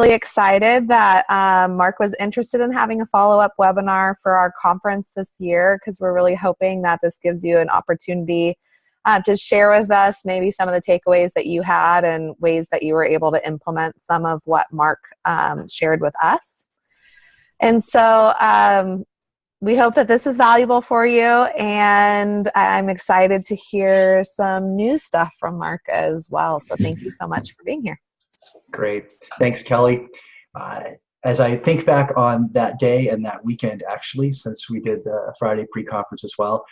Really excited that Mark was interested in having a follow-up webinar for our conference this year, because we're really hoping that this gives you an opportunity to share with us maybe some of the takeaways that you had and ways that you were able to implement some of what Mark shared with us. And so we hope that this is valuable for you, and I'm excited to hear some new stuff from Mark as well. So thank you so much for being here. Great. Thanks, Kelly. As I think back on that day and that weekend, actually, since we did the Friday pre-conference as well,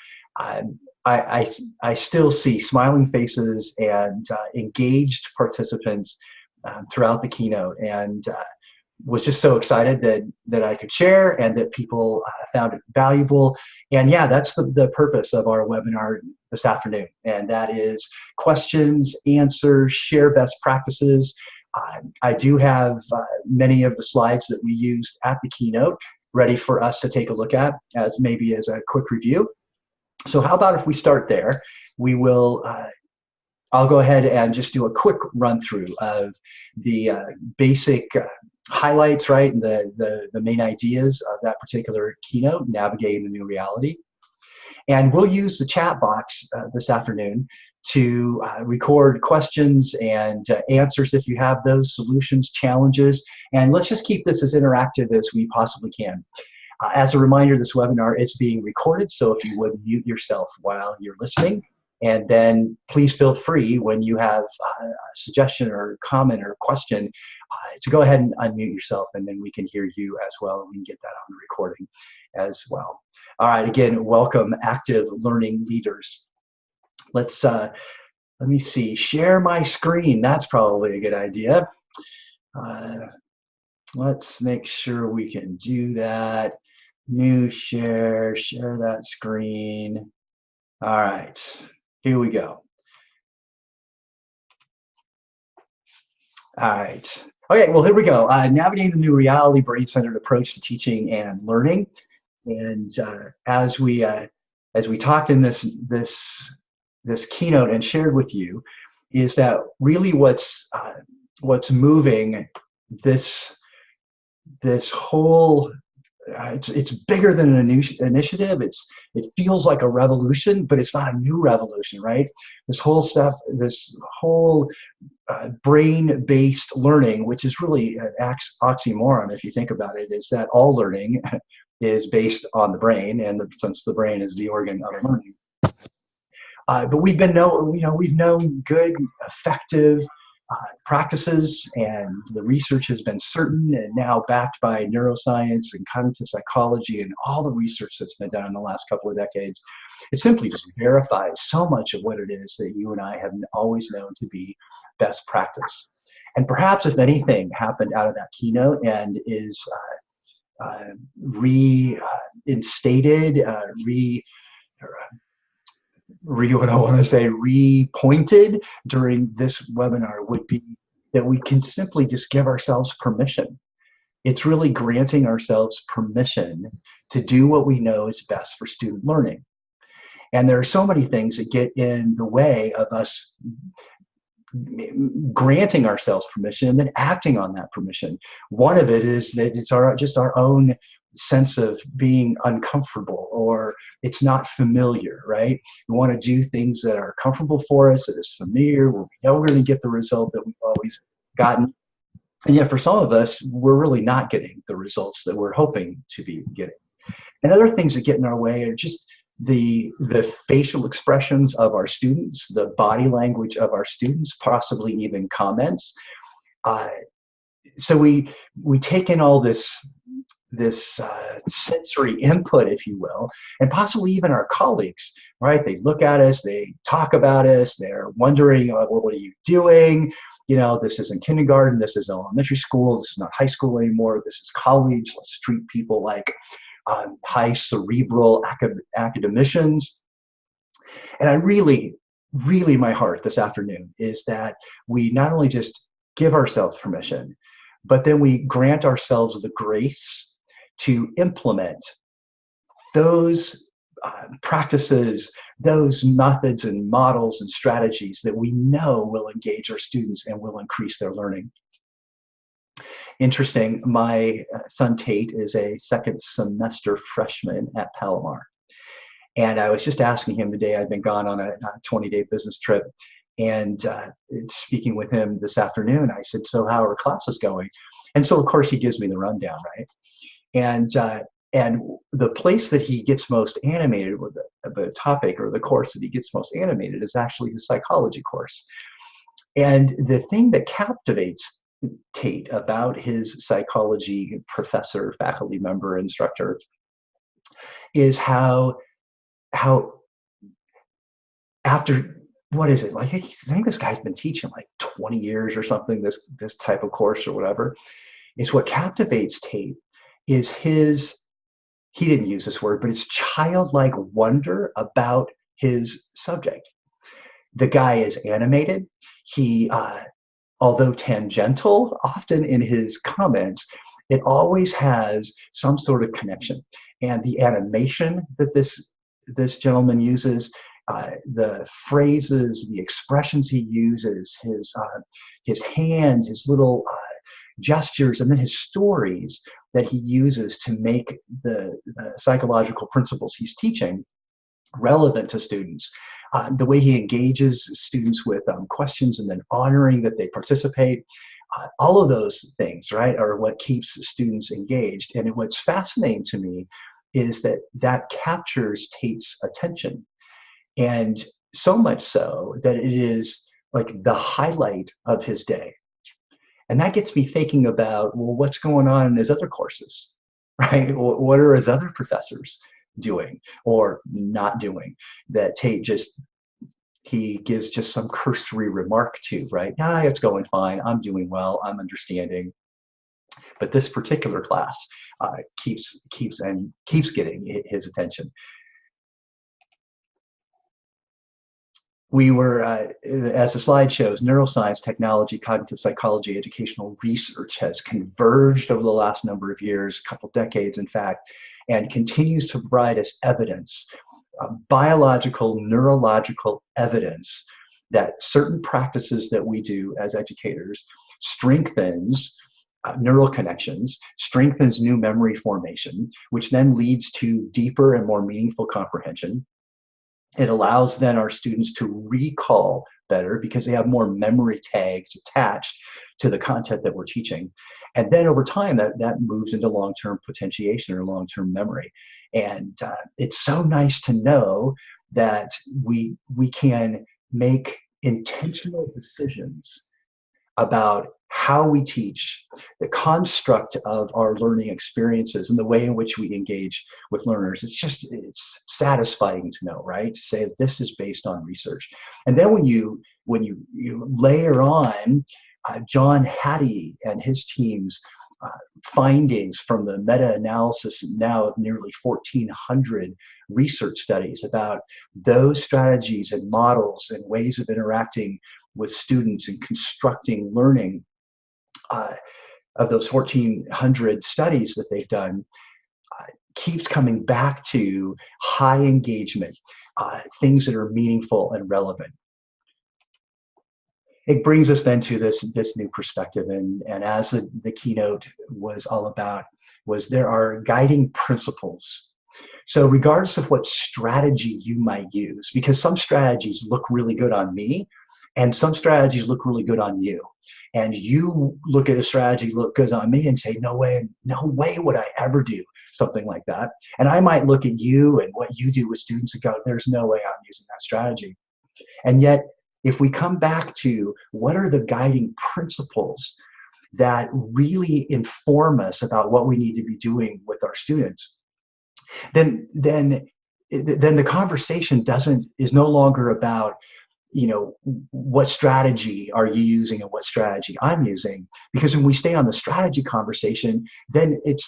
I still see smiling faces and engaged participants throughout the keynote, and was just so excited that I could share and that people found it valuable. And yeah, that's the purpose of our webinar this afternoon, and that is questions, answers, share best practices. I do have many of the slides that we used at the keynote ready for us to take a look at as maybe as a quick review. So how about if we start there? We will, I'll go ahead and just do a quick run through of the basic highlights, right? And the main ideas of that particular keynote, Navigating the New Reality. And we'll use the chat box this afternoon to record questions and answers if you have those, solutions, challenges, and let's just keep this as interactive as we possibly can. As a reminder, this webinar is being recorded, so if you would mute yourself while you're listening, and then please feel free when you have a suggestion or comment or question to go ahead and unmute yourself, and then we can hear you as well, and we can get that on the recording as well. All right, again, welcome active learning leaders. Let's, let me see, share my screen. That's probably a good idea. Let's make sure we can do that. New share that screen. All right, here we go. All right. Okay, well, here we go. Navigating the New Reality, Brain-Centered Approach to Teaching and Learning. And as we talked in this keynote and shared with you, is that really what's moving this whole it's bigger than an initiative. It feels like a revolution, but it's not a new revolution, right? This whole stuff, this whole brain-based learning, which is really an oxymoron if you think about it, is that all learning is based on the brain, and since the brain is the organ of learning. But we've known good, effective practices, and the research has been certain and now backed by neuroscience and cognitive psychology and all the research that's been done in the last couple of decades. It simply just verifies so much of what it is that you and I have always known to be best practice. And perhaps if anything happened out of that keynote and is reinstated, repointed during this webinar would be that we can simply just give ourselves permission. It's really granting ourselves permission to do what we know is best for student learning. And there are so many things that get in the way of us granting ourselves permission and then acting on that permission. One of it is that it's just our own sense of being uncomfortable, or it's not familiar, right? We want to do things that are comfortable for us, that is familiar, where we know we're going to get the result that we've always gotten. And yet for some of us, we're really not getting the results that we're hoping to be getting. And other things that get in our way are just the facial expressions of our students, the body language of our students, possibly even comments. So we take in all this sensory input, if you will, and possibly even our colleagues, right? They look at us, they talk about us, they're wondering, well, what are you doing? You know, this isn't kindergarten, this is elementary school, this is not high school anymore, this is college. Let's treat people like high cerebral academicians. And I really, my heart this afternoon is that we not only just give ourselves permission, but then we grant ourselves the grace to implement those practices, those methods and models and strategies that we know will engage our students and will increase their learning. interesting. My son Tate is a second semester freshman at Palomar. And I was just asking him today, I'd been gone on a 20-day business trip, and speaking with him this afternoon, I said, so how are classes going? And so, of course, he gives me the rundown, right? And the place that he gets most animated with the topic, or the course that he gets most animated, is actually his psychology course. And the thing that captivates Tate about his psychology professor, faculty member, instructor, is how after, what is it, like, I think this guy's been teaching like 20 years or something, this type of course or whatever, is what captivates Tate is his, he didn't use this word, but it's childlike wonder about his subject. The guy is animated. He, although tangential, often in his comments, it always has some sort of connection. And the animation that this gentleman uses, the phrases, the expressions he uses, his hands, his little gestures, and then his stories that he uses to make the psychological principles he's teaching relevant to students. The way he engages students with questions and then honoring that they participate, all of those things, right, are what keeps students engaged. And what's fascinating to me is that captures Tate's attention. And so much so that it is like the highlight of his day. And that gets me thinking about, well, what's going on in his other courses, right? What are his other professors doing or not doing that Tate he gives just some cursory remark to, right? Yeah, it's going fine. I'm doing well. I'm understanding. But this particular class keeps getting his attention. We were, as the slide shows, neuroscience, technology, cognitive psychology, educational research has converged over the last number of years, a couple decades, in fact, and continues to provide us evidence, biological, neurological evidence, that certain practices that we do as educators strengthens neural connections, strengthens new memory formation, which then leads to deeper and more meaningful comprehension. It allows then our students to recall better because they have more memory tags attached to the content that we're teaching. And then over time, that moves into long-term potentiation or long-term memory. And it's so nice to know that we can make intentional decisions about how we teach, the construct of our learning experiences, and the way in which we engage with learners. It's satisfying to know, right? To say that this is based on research. And then when you layer on John Hattie and his team's findings from the meta-analysis now of nearly 1,400 research studies about those strategies and models and ways of interacting with students and constructing learning, of those 1,400 studies that they've done, keeps coming back to high engagement, things that are meaningful and relevant. It brings us then to this new perspective, and as the keynote was all about, was there are guiding principles. So regardless of what strategy you might use, because some strategies look really good on me, and some strategies look really good on you. And you look at a strategy, look good on me, and say, no way would I ever do something like that. And I might look at you and what you do with students and go, there's no way I'm using that strategy. And yet, if we come back to what are the guiding principles that really inform us about what we need to be doing with our students, then the conversation is no longer about, what strategy are you using and what strategy I'm using. Because when we stay on the strategy conversation, then it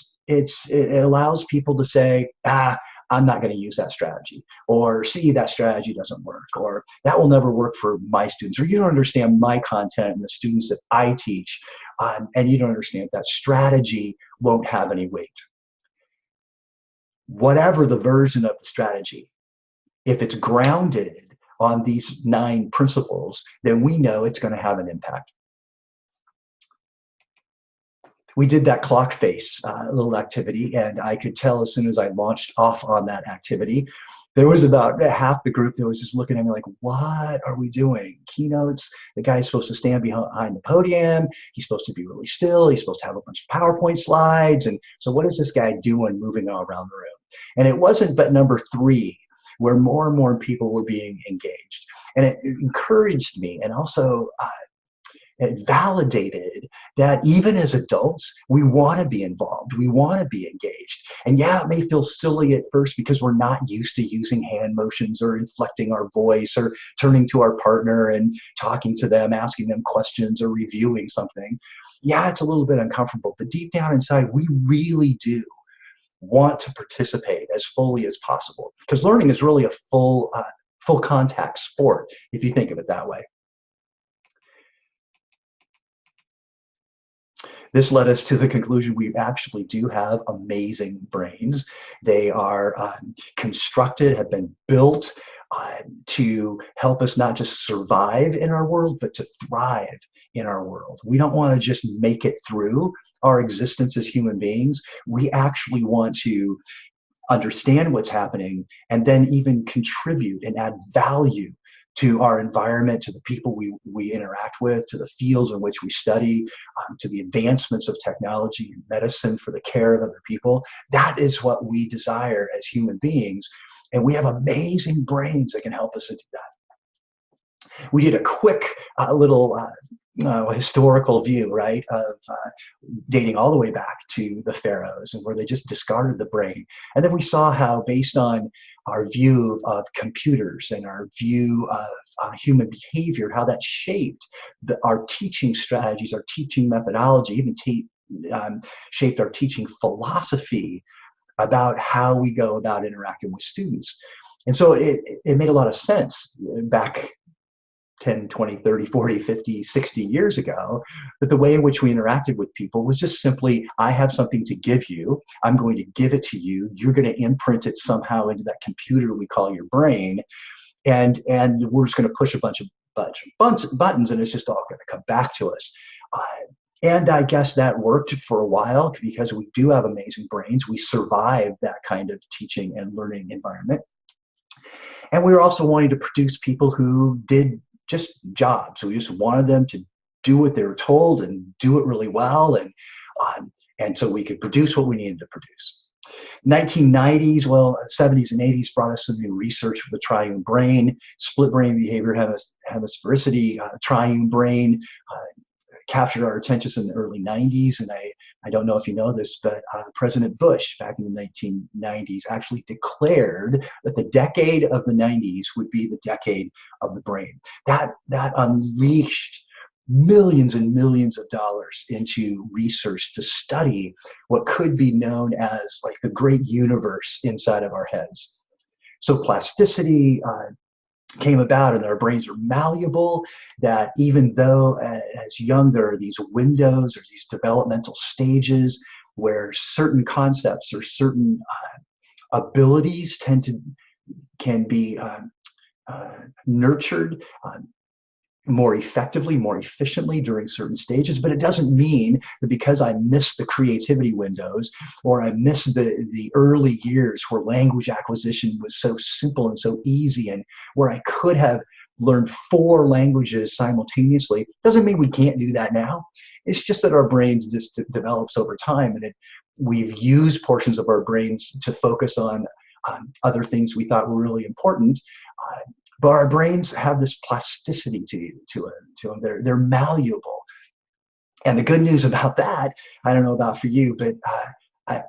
allows people to say, I'm not going to use that strategy, or see, that strategy doesn't work, or that will never work for my students, or you don't understand my content and the students that I teach, and you don't understand that strategy won't have any weight. Whatever the version of the strategy, if it's grounded on these 9 principles, then we know it's going to have an impact. we did that clock face little activity, and I could tell as soon as I launched off on that activity, there was about half the group that was just looking at me like, what are we doing? Keynotes, the guy's supposed to stand behind the podium. He's supposed to be really still. He's supposed to have a bunch of PowerPoint slides. And so what is this guy doing moving all around the room? And it wasn't but number 3, where more and more people were being engaged. And it encouraged me, and also it validated that even as adults, we want to be involved. We want to be engaged. And yeah, it may feel silly at first because we're not used to using hand motions or inflecting our voice or turning to our partner and talking to them, asking them questions or reviewing something. Yeah, it's a little bit uncomfortable, but deep down inside, we really do want to participate as fully as possible, because learning is really a full contact sport, if you think of it that way. This led us to the conclusion we actually do have amazing brains. They are constructed, have been built to help us not just survive in our world, but to thrive in our world. We don't want to just make it through our existence as human beings. We actually want to understand what's happening and then even contribute and add value to our environment, to the people we interact with, to the fields in which we study, to the advancements of technology and medicine for the care of other people. That is what we desire as human beings. And we have amazing brains that can help us to do that. We did a quick little historical view, right, of dating all the way back to the pharaohs, and where they just discarded the brain. And then we saw how, based on our view of computers and our view of human behavior, how that shaped our teaching strategies, our teaching methodology, even shaped our teaching philosophy about how we go about interacting with students. And so it made a lot of sense back 10, 20, 30, 40, 50, 60 years ago, that the way in which we interacted with people was just simply, I have something to give you, I'm going to give it to you, you're going to imprint it somehow into that computer we call your brain, and we're just going to push a bunch of buttons, and it's just all going to come back to us. And I guess that worked for a while, because we do have amazing brains. We survived that kind of teaching and learning environment. And we were also wanting to produce people who did just jobs. So we just wanted them to do what they were told and do it really well, and so we could produce what we needed to produce. 1990s, well, 70s and 80s brought us some new research for the triune brain, split brain behavior, hemisphericity, triune brain, captured our attention in the early 90s. And I don't know if you know this, but President Bush back in the 1990s actually declared that the decade of the 90s would be the decade of the brain. That unleashed millions and millions of dollars into research to study what could be known as like the great universe inside of our heads. So plasticity came about, and our brains are malleable, that even though as young there are these windows, there's these developmental stages where certain concepts or certain abilities can be nurtured more effectively, more efficiently during certain stages. But it doesn't mean that because I missed the creativity windows, or I missed the early years where language acquisition was so simple and so easy, and where I could have learned 4 languages simultaneously, doesn't mean we can't do that now. It's just that our brains just develops over time, and we've used portions of our brains to focus on other things we thought were really important. But our brains have this plasticity to them. They're malleable. And the good news about that, I don't know about for you, but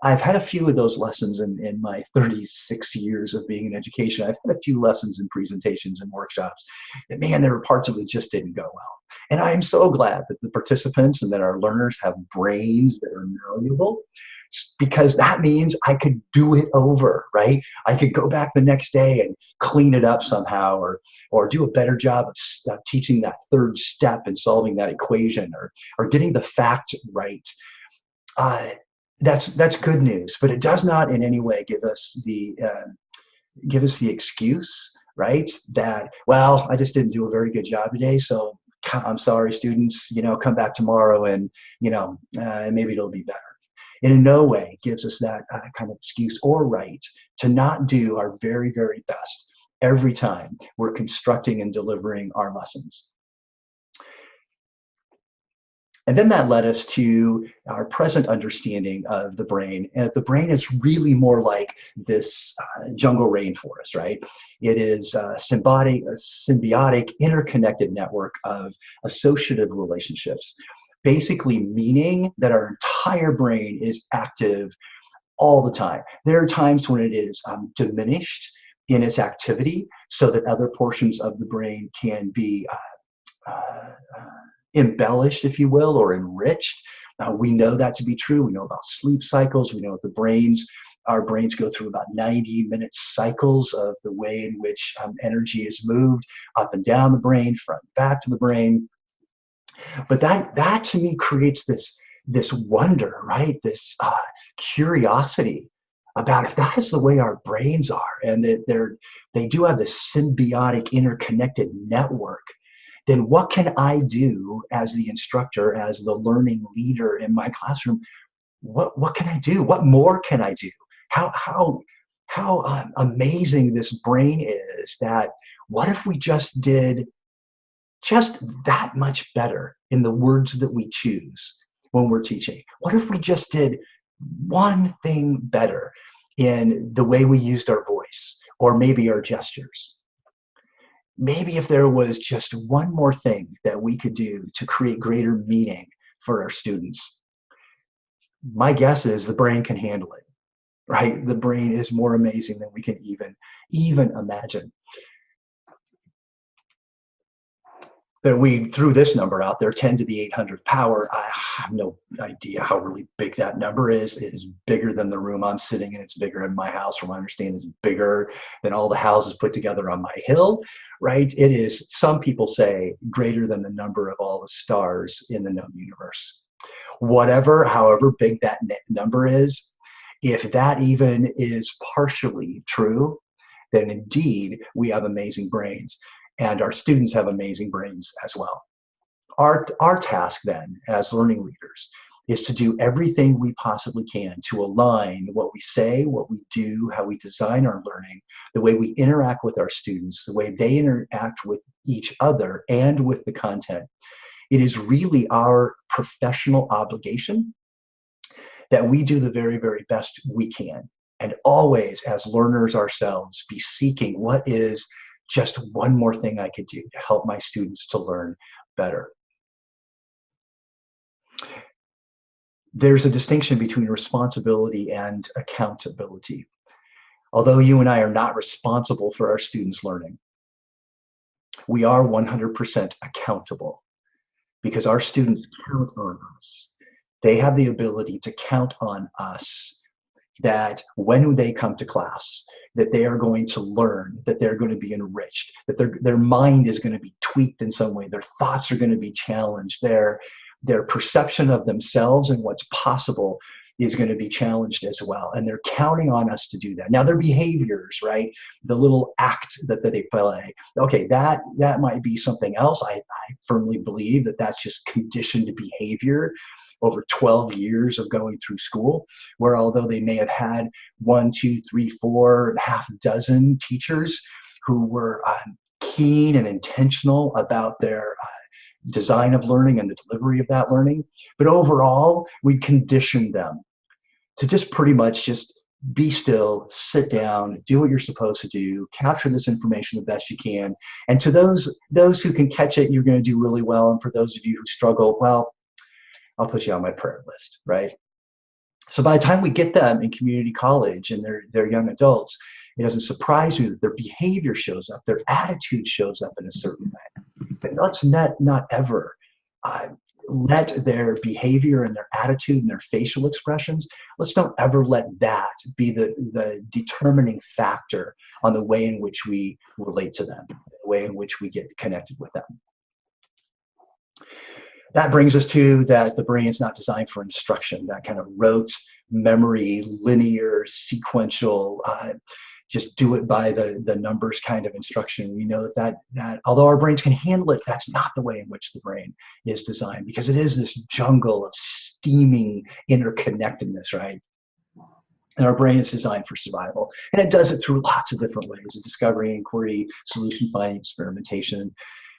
I've had a few of those lessons in my 36 years of being in education. I've had a few lessons in presentations and workshops that, man, there were parts of it just didn't go well. And I am so glad that the participants and that our learners have brains that are malleable, because that means I could do it over, right? I could go back the next day and clean it up somehow, or do a better job of teaching that third step and solving that equation, or getting the fact right. That's good news, but it does not in any way give us the excuse, right? That, well, I just didn't do a very good job today, so I'm sorry, students, come back tomorrow and, maybe it'll be better. It in no way gives us that kind of excuse or right to not do our very, very best every time we're constructing and delivering our lessons. And then that led us to our present understanding of the brain. And the brain is really more like this jungle rainforest, right? It is a symbiotic, interconnected network of associative relationships, basically meaning that our entire brain is active all the time. There are times when it is diminished in its activity so that other portions of the brain can be embellished, if you will, or enriched. We know that to be true. We know about sleep cycles. We know that our brains go through about 90-minute cycles of the way in which energy is moved up and down the brain, front and back to the brain. But that to me creates this wonder, right? This curiosity about if that is the way our brains are, and that they do have this symbiotic, interconnected network. Then what can I do as the instructor, as the learning leader in my classroom? What can I do? What more can I do? How amazing this brain is, that what if we just did just that much better in the words that we choose when we're teaching? What if we just did one thing better in the way we used our voice, or maybe our gestures? Maybe if there was just one more thing that we could do to create greater meaning for our students. My guess is the brain can handle it, right? The brain is more amazing than we can even imagine. But we threw this number out there, 10 to the 800th power. I have no idea how really big that number is. It is bigger than the room I'm sitting in. It's bigger in my house. From what I understand, it's bigger than all the houses put together on my hill, right? It is, some people say, greater than the number of all the stars in the known universe. However big that number is, if that even is partially true, then indeed we have amazing brains. And our students have amazing brains as well. Our task then, as learning leaders, is to do everything we possibly can to align what we say, what we do, how we design our learning, the way we interact with our students, the way they interact with each other and with the content. It is really our professional obligation that we do the very, very best we can. And always, as learners ourselves, be seeking what is just one more thing I could do to help my students to learn better. There's a distinction between responsibility and accountability. Although you and I are not responsible for our students' learning, we are 100% accountable, because our students count on us. They have the ability to count on us, that when they come to class, that they are going to learn, that they're going to be enriched, that their mind is going to be tweaked in some way, their thoughts are going to be challenged, their perception of themselves and what's possible is going to be challenged as well. And they're counting on us to do that. Now, their behaviors, right? The little act that they play, okay, that might be something else. I firmly believe that that's just conditioned behavior over 12 years of going through school, where although they may have had 1, 2, 3, 4, half dozen teachers who were keen and intentional about their design of learning and the delivery of that learning, but overall, we conditioned them to just pretty much just be still, sit down, do what you're supposed to do, capture this information the best you can. And to those who can catch it, you're going to do really well. And for those of you who struggle, well, I'll put you on my prayer list, right? So by the time we get them in community college and they're young adults, it doesn't surprise me that their behavior shows up, their attitude shows up in a certain way. But let's not ever let their behavior and their attitude and their facial expressions, let's don't ever let that be the determining factor on the way in which we relate to them, the way in which we get connected with them. That brings us to that the brain is not designed for instruction, that kind of rote memory, linear, sequential just do it by the numbers kind of instruction. We know that although our brains can handle it, that's not the way in which the brain is designed, because it is this jungle of steaming interconnectedness, right? And our brain is designed for survival. And it does it through lots of different ways: discovery, inquiry, solution finding, experimentation.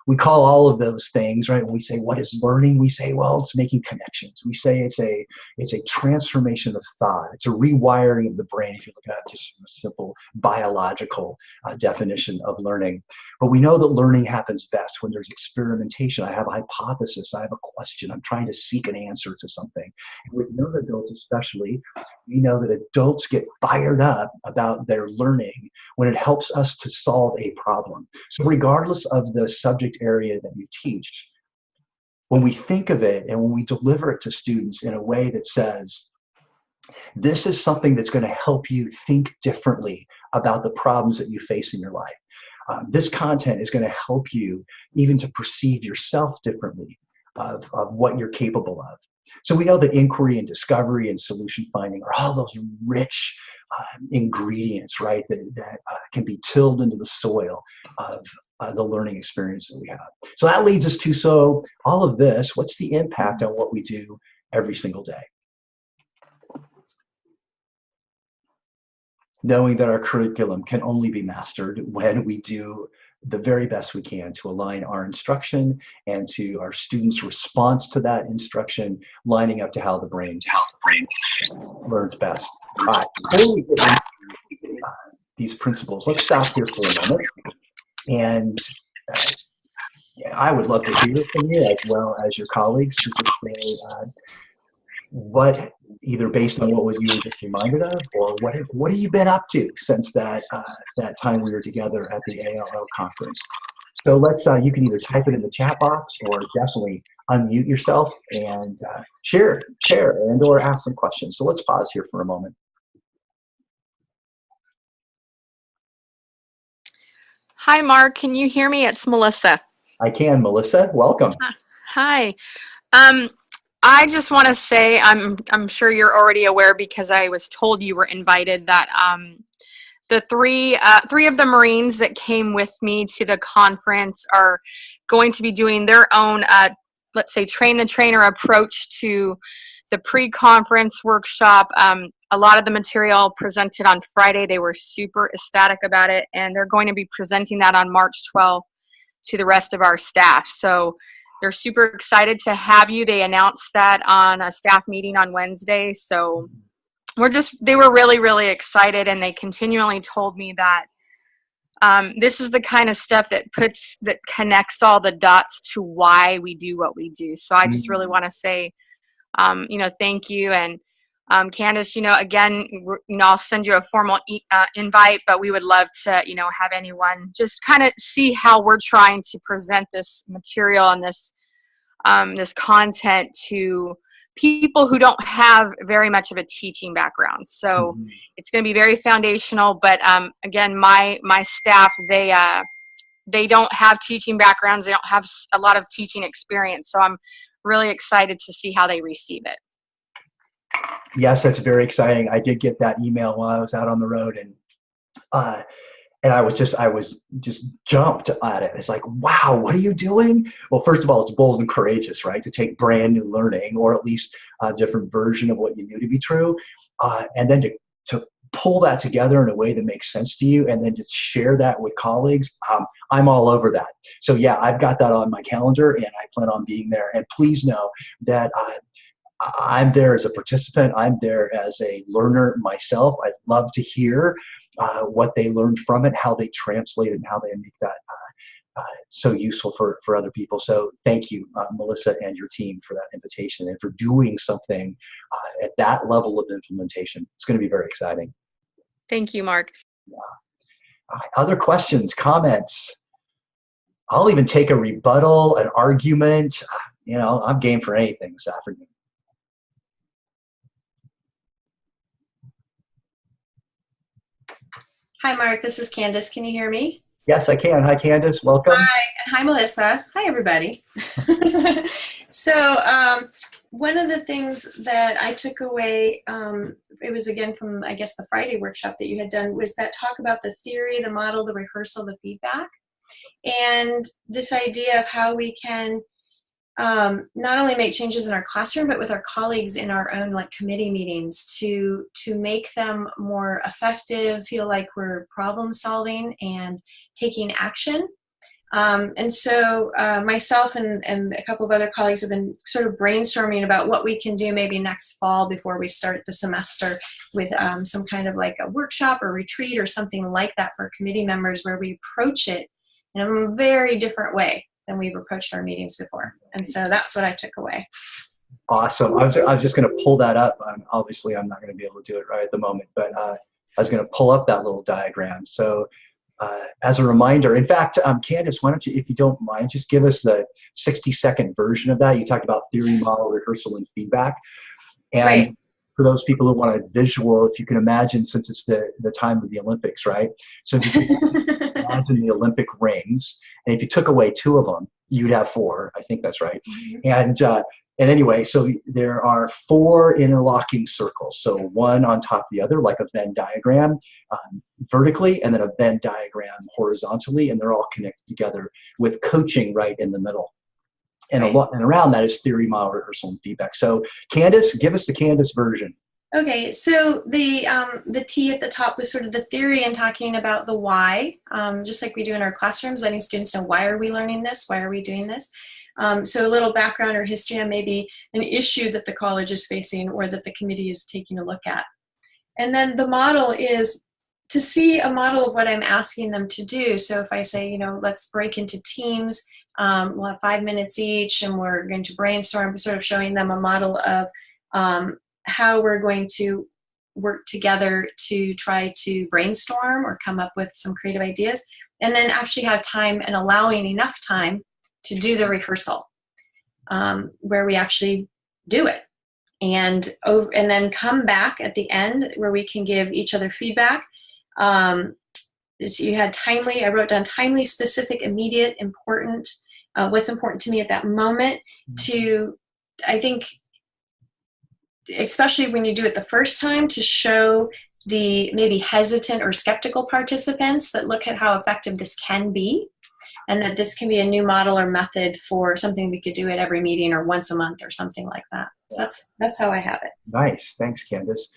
We call all of those things, right? When we say, what is learning? We say, well, it's making connections. We say it's a transformation of thought. It's a rewiring of the brain, if you look at it just from a simple biological definition of learning. But we know that learning happens best when there's experimentation. I have a hypothesis. I have a question. I'm trying to seek an answer to something. And with young adults especially, we know that adults get fired up about their learning when it helps us to solve a problem. So regardless of the subject area that you teach, when we think of it and when we deliver it to students in a way that says, this is something that's going to help you think differently about the problems that you face in your life. This content is going to help you even to perceive yourself differently of what you're capable of. So we know that inquiry and discovery and solution finding are all those rich ingredients, right, that can be tilled into the soil of the learning experience that we have. So that leads us to, so all of this, what's the impact on what we do every single day? Knowing that our curriculum can only be mastered when we do the very best we can to align our instruction and to our students' response to that instruction, lining up to how the brain learns best. All right, before we get into these principles, let's stop here for a moment. And I would love to hear from you, as well as your colleagues, just to say what, either based on what you were just reminded of, or what have you been up to since that time we were together at the ALL conference. So let's, you can either type it in the chat box or definitely unmute yourself and share and or ask some questions. So let's pause here for a moment. Hi, Mark. Can you hear me? It's Melissa. I can, Melissa. Welcome. Hi. I just want to say, I'm sure you're already aware, because I was told you were invited, that the three of the Marines that came with me to the conference are going to be doing their own, let's say, train the trainer approach to the pre-conference workshop. A lot of the material presented on Friday, they were super ecstatic about it, and they're going to be presenting that on March 12th to the rest of our staff. So they're super excited to have you. They announced that on a staff meeting on Wednesday. So they were really, really excited, and they continually told me that this is the kind of stuff that connects all the dots to why we do what we do. So I just really want to say, thank you. And Candace, again, I'll send you a formal invite, but we would love to, have anyone just kind of see how we're trying to present this material and this content to people who don't have very much of a teaching background. So it's going to be very foundational, but again, my staff, they don't have teaching backgrounds. They don't have a lot of teaching experience. So I'm really excited to see how they receive it. Yes, that's very exciting. I did get that email while I was out on the road, and I was just jumped at it. It's like, wow, what are you doing? Well, first of all, it's bold and courageous, right? To take brand new learning, or at least a different version of what you knew to be true, and then to pull that together in a way that makes sense to you, and then to share that with colleagues. I'm all over that. So yeah, I've got that on my calendar, and I plan on being there. And please know that I'm there as a participant. I'm there as a learner myself. I'd love to hear what they learned from it, how they translate it, and how they make that so useful for other people. So thank you, Melissa, and your team, for that invitation and for doing something at that level of implementation. It's going to be very exciting. Thank you, Mark. Yeah. Other questions, comments? I'll even take a rebuttal, an argument. I'm game for anything this afternoon. Hi, Mark. This is Candace. Can you hear me? Yes, I can. Hi, Candace. Welcome. Hi, Melissa. Hi, everybody. So one of the things that I took away, it was again from, I guess, the Friday workshop that you had done, was that talk about the theory, the model, the rehearsal, the feedback, and this idea of how we can not only make changes in our classroom, but with our colleagues in our own like committee meetings to make them more effective, feel like we're problem solving and taking action. And so myself and a couple of other colleagues have been sort of brainstorming about what we can do maybe next fall before we start the semester with some kind of like a workshop or retreat or something like that for committee members, where we approach it in a very different way than we've approached our meetings before. And so that's what I took away. Awesome. I was just going to pull that up. Obviously, I'm not going to be able to do it right at the moment, but I was going to pull up that little diagram. So as a reminder, in fact, Candace, why don't you, if you don't mind, just give us the 60-second version of that. You talked about theory, model, rehearsal, and feedback. And Right. for those people who want a visual, if you can imagine, since it's the time of the Olympics, right? So if you can imagine the Olympic rings, and if you took away 2 of them, you'd have 4. I think that's right. And anyway, so there are 4 interlocking circles. So one on top of the other, like a Venn diagram, vertically, and then a Venn diagram horizontally, and they're all connected together with coaching right in the middle. And and around that is theory, model, rehearsal, and feedback. So Candace, give us the Candace version. Okay, so the T at the top was sort of the theory and talking about the why, just like we do in our classrooms, letting students know, why are we learning this? Why are we doing this? So a little background or history on maybe an issue that the college is facing or that the committee is taking a look at. And then the model is to see a model of what I'm asking them to do. So if I say, you know, let's break into teams, we'll have 5 minutes each, and we're going to brainstorm, sort of showing them a model of how we're going to work together to try to brainstorm or come up with some creative ideas, and then actually have time and allowing enough time to do the rehearsal, where we actually do it, and then come back at the end where we can give each other feedback. So you had timely, I wrote down timely, specific, immediate, important, what's important to me at that moment. I think, especially when you do it the first time, to show the maybe hesitant or skeptical participants that look at how effective this can be, and that this can be a new model or method for something we could do at every meeting or once a month or something like that. That's how I have it. Nice. Thanks, Candace.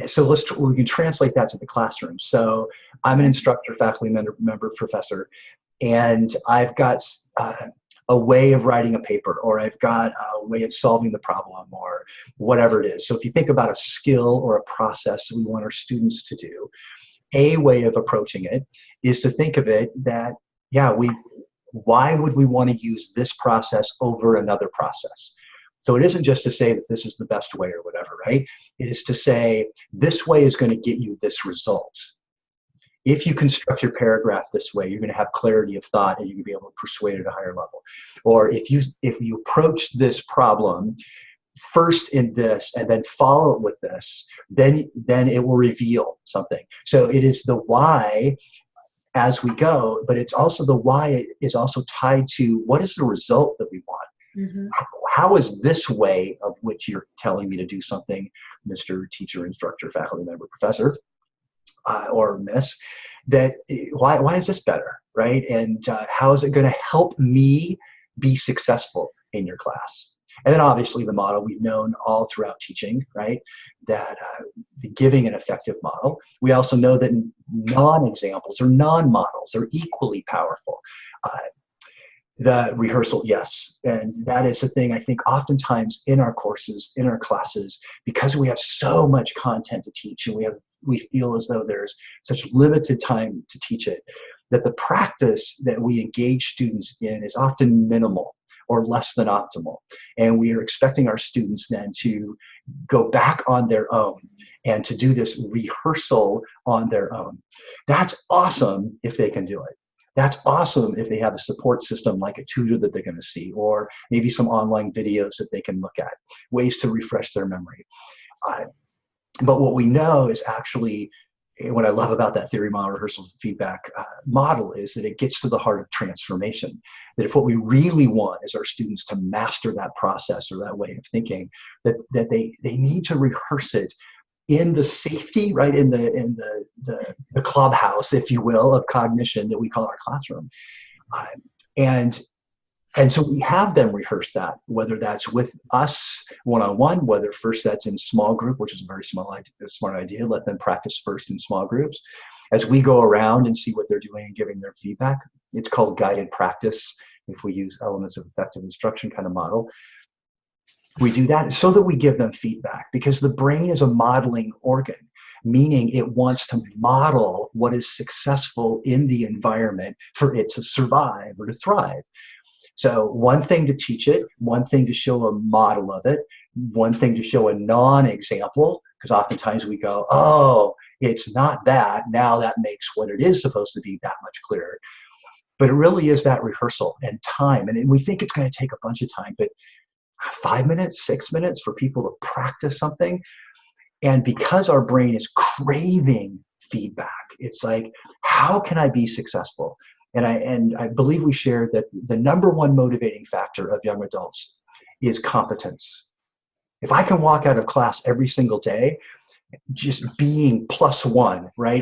So we can translate that to the classroom. So I'm an instructor, faculty member, professor, and I've got a way of writing a paper, or I've got a way of solving the problem, or whatever it is. So if you think about a skill or a process we want our students to do, a way of approaching it is to think of it that, why would we want to use this process over another process? So it isn't just to say that this is the best way or whatever, right? It is to say, this way is going to get you this result. If you construct your paragraph this way, you're going to have clarity of thought and you're going to be able to persuade at a higher level. Or if you approach this problem first in this and then follow it with this, then it will reveal something. So it is the why as we go, but it's also the why is also tied to what is the result that we want. Mm-hmm. How is this way of which you're telling me to do something, Mr. Teacher, Instructor, Faculty Member, Professor, or Miss, why is this better, right? And how is it going to help me be successful in your class? And then obviously the model we've known all throughout teaching, right? That the giving an effective model. We also know that non-examples or non-models are equally powerful. The rehearsal, yes. And that is the thing I think oftentimes in our courses, in our classes, because we have so much content to teach and we feel as though there's such limited time to teach it, that the practice that we engage students in is often minimal or less than optimal. And we are expecting our students then to go back on their own and to do this rehearsal on their own. That's awesome if they can do it. That's awesome if they have a support system like a tutor that they're going to see, or maybe some online videos that they can look at, ways to refresh their memory. But what we know is actually what I love about that theory model rehearsal feedback model is that it gets to the heart of transformation. That if what we really want is our students to master that process or that way of thinking, that they need to rehearse it in the safety, right, in the clubhouse, if you will, of cognition that we call our classroom. And so we have them rehearse that, whether that's with us one-on-one, whether first that's in small group, which is a very smart idea. Let them practice first in small groups. As we go around and see what they're doing and giving their feedback, it's called guided practice. If we use elements of effective instruction kind of model, we do that so that we give them feedback, because the brain is a modeling organ, meaning it wants to model what is successful in the environment for it to survive or to thrive. So one thing to teach it, one thing to show a model of it, one thing to show a non-example, because oftentimes we go, oh, it's not that. Now that makes what it is supposed to be that much clearer. But it really is that rehearsal and time. And we think it's going to take a bunch of time, but 5 minutes, 6 minutes for people to practice something. And because our brain is craving feedback, it's like, how can I be successful? And I believe we shared that the number one motivating factor of young adults is competence. If I can walk out of class every single day just being +1, right?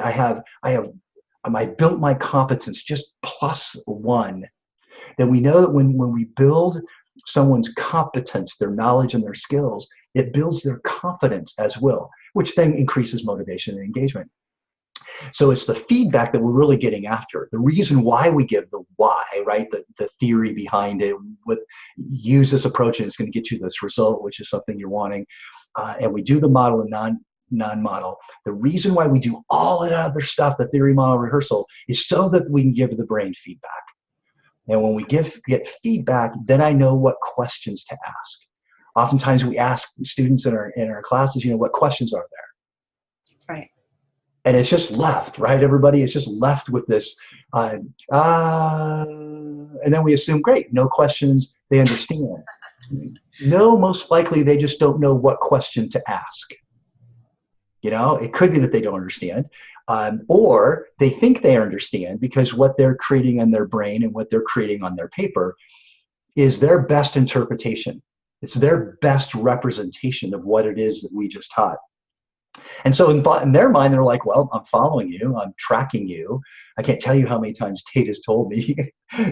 I built my competence just +1. Then we know that when we build someone's competence, their knowledge and their skills, it builds their confidence as well, which then increases motivation and engagement. So it's the feedback that we're really getting after. The reason why we give the why, right? The theory behind it, use this approach and it's going to get you this result, which is something you're wanting. And we do the model and non-model. The reason why we do all that other stuff, the theory model rehearsal, is so that we can give the brain feedback. And when we get feedback, then I know what questions to ask. Oftentimes we ask students in our classes, what questions are there? Right. And it's just left, right? Everybody is just left with this, and then we assume, great, no questions, they understand. No, most likely they just don't know what question to ask. It could be that they don't understand, or they think they understand because what they're creating in their brain and what they're creating on their paper is their best interpretation. It's their best representation of what it is that we just taught. And so in their mind, they're like, well, I'm following you, I'm tracking you. I can't tell you how many times Tate has told me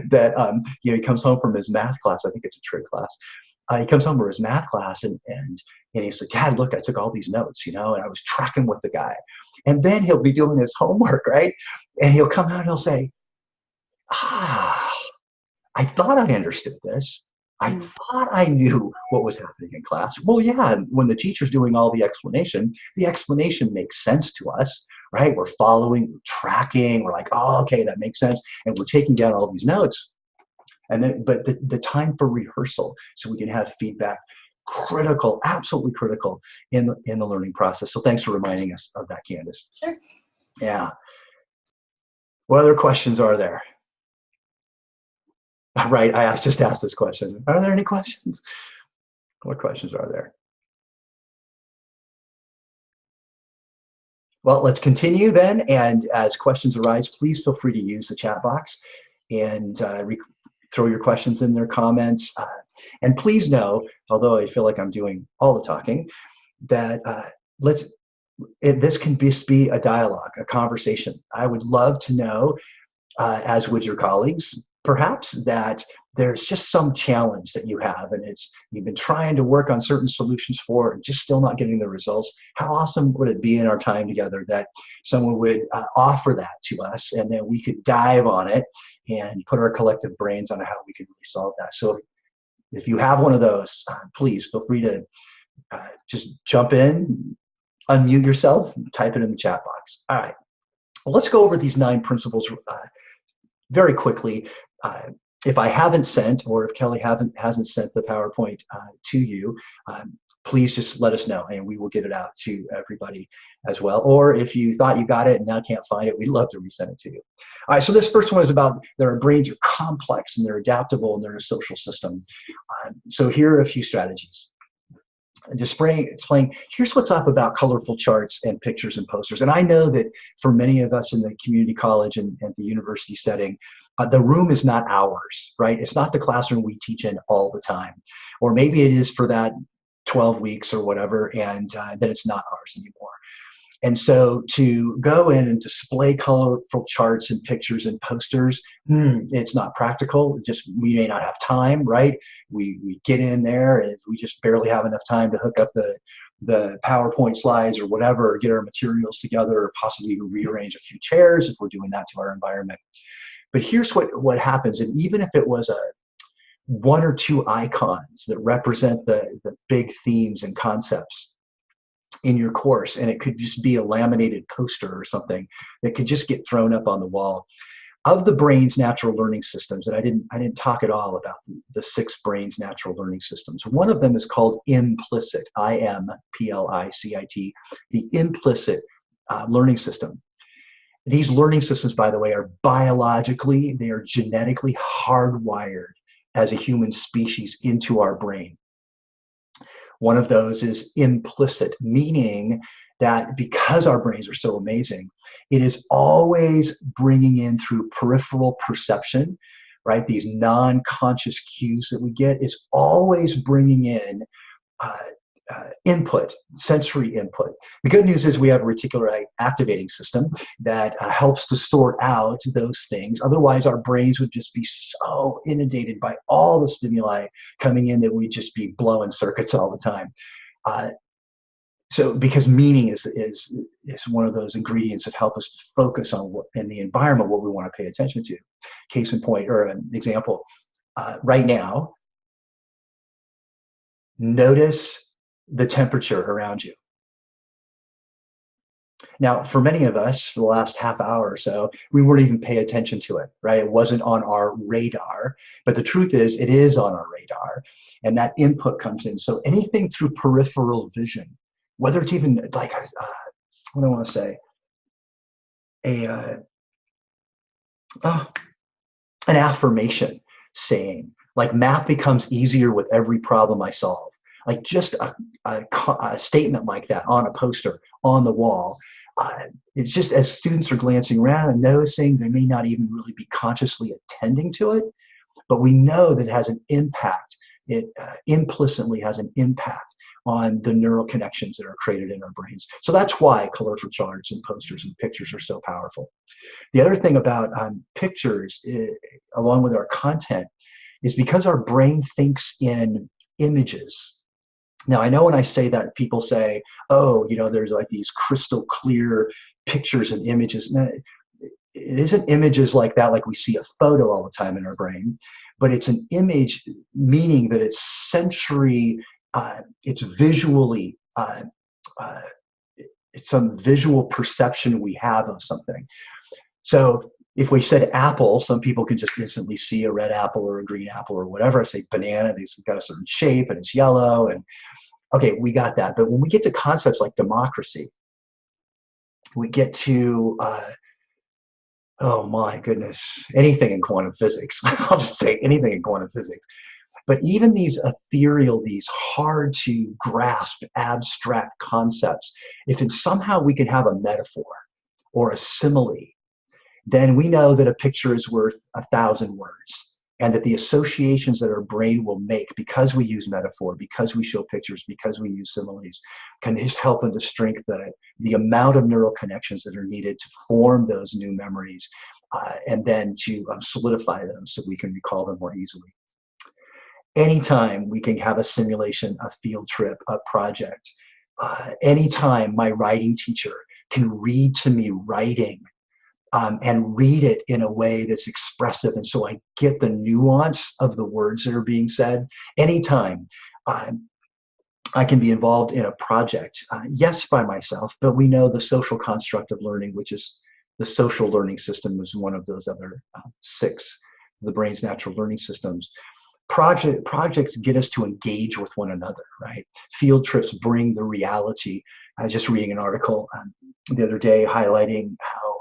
that he comes home from his math class. I think it's a trig class. He comes home from his math class and he's like, Dad, look, I took all these notes, and I was tracking with the guy. And then he'll be doing his homework, right? And he'll come out and he'll say, I thought I understood this. I thought I knew what was happening in class. Well, yeah, when the teacher's doing all the explanation makes sense to us, right? We're following, we're tracking, we're like, oh, okay, that makes sense. And we're taking down all these notes. And then, but the time for rehearsal, so we can have feedback, critical, absolutely critical in the learning process. So thanks for reminding us of that, Candace. Sure. Yeah. What other questions are there? Right, I just asked this question. Are there any questions? What questions are there? Well, let's continue then. And as questions arise, please feel free to use the chat box and throw your questions in their comments. And please know, although I feel like I'm doing all the talking, that this can be a dialogue, a conversation. I would love to know, as would your colleagues, perhaps, that there's just some challenge that you have and you've been trying to work on certain solutions for and just still not getting the results. How awesome would it be in our time together that someone would offer that to us, and then we could dive on it and put our collective brains on how we can really solve that. So if you have one of those, please feel free to just jump in, unmute yourself, and type it in the chat box. All right, well, let's go over these 9 principles very quickly. If I haven't sent, or if Kelly hasn't sent the PowerPoint to you, please just let us know and we will get it out to everybody as well. Or if you thought you got it and now can't find it, we'd love to resend it to you. All right, so this first one is about their brains are complex and they're adaptable and they're a social system. So here are a few strategies. displaying, here's what's up about colorful charts and pictures and posters. And I know that for many of us in the community college and the university setting, the room is not ours, right? It's not the classroom we teach in all the time. Or maybe it is for that 12 weeks or whatever, and then it's not ours anymore. And so to go in and display colorful charts and pictures and posters, it's not practical. Just we may not have time, right? We get in there and we just barely have enough time to hook up the PowerPoint slides or whatever, or get our materials together, or possibly rearrange a few chairs if we're doing that to our environment. But here's what happens, and even if it was one or two icons that represent the big themes and concepts in your course, and it could just be a laminated poster or something that could just get thrown up on the wall. Of the brain's natural learning systems, and I didn't talk at all about the 6 brain's natural learning systems. One of them is called implicit, I-M-P-L-I-C-I-T, the implicit learning system. These learning systems, by the way, are biologically, they are genetically hardwired as a human species into our brain. One of those is implicit, meaning that because our brains are so amazing, it is always bringing in through peripheral perception, right? These non-conscious cues that we get is always bringing in input, sensory input. The good news is we have a reticular activating system that helps to sort out those things. Otherwise, our brains would just be so inundated by all the stimuli coming in that we'd just be blowing circuits all the time. So because meaning is one of those ingredients that help us to focus on what in the environment, what we want to pay attention to. Case in point, or an example, right now, notice the temperature around you. Now, for many of us, for the last half hour or so, we weren't even paying attention to it, right? It wasn't on our radar, but the truth is it is on our radar, and that input comes in. So anything through peripheral vision, whether it's even like, what do I want to say, an affirmation saying, like math becomes easier with every problem I solve. Like just a statement like that on a poster, on the wall. It's just as students are glancing around and noticing, they may not even really be consciously attending to it, but we know that it has an impact. It implicitly has an impact on the neural connections that are created in our brains. So that's why colorful charts and posters and pictures are so powerful. The other thing about pictures, along with our content, is because our brain thinks in images. Now, I know when I say that, people say, oh, you know, there's like these crystal clear pictures and images. No, it isn't images like that, like we see a photo all the time in our brain, but it's an image, meaning that it's sensory, it's visually, it's some visual perception we have of something. So if we said apple, some people can just instantly see a red apple or a green apple or whatever. I say banana, it's got a certain shape and it's yellow, and okay, we got that. But when we get to concepts like democracy, we get to, oh my goodness, anything in quantum physics. I'll just say anything in quantum physics. But even these ethereal, these hard to grasp abstract concepts, if it's somehow we can have a metaphor or a simile, then we know that a picture is worth 1,000 words, and that the associations that our brain will make because we use metaphor, because we show pictures, because we use similes, can just help and to strengthen the amount of neural connections that are needed to form those new memories, and then to solidify them so we can recall them more easily. Anytime we can have a simulation, a field trip, a project, anytime my writing teacher can read to me writing, and read it in a way that's expressive, and so I get the nuance of the words that are being said. Anytime I can be involved in a project, yes, by myself, but we know the social construct of learning, which is the social learning system, is one of those other 6, the brain's natural learning systems. Projects get us to engage with one another, right? Field trips bring the reality. I was just reading an article the other day highlighting how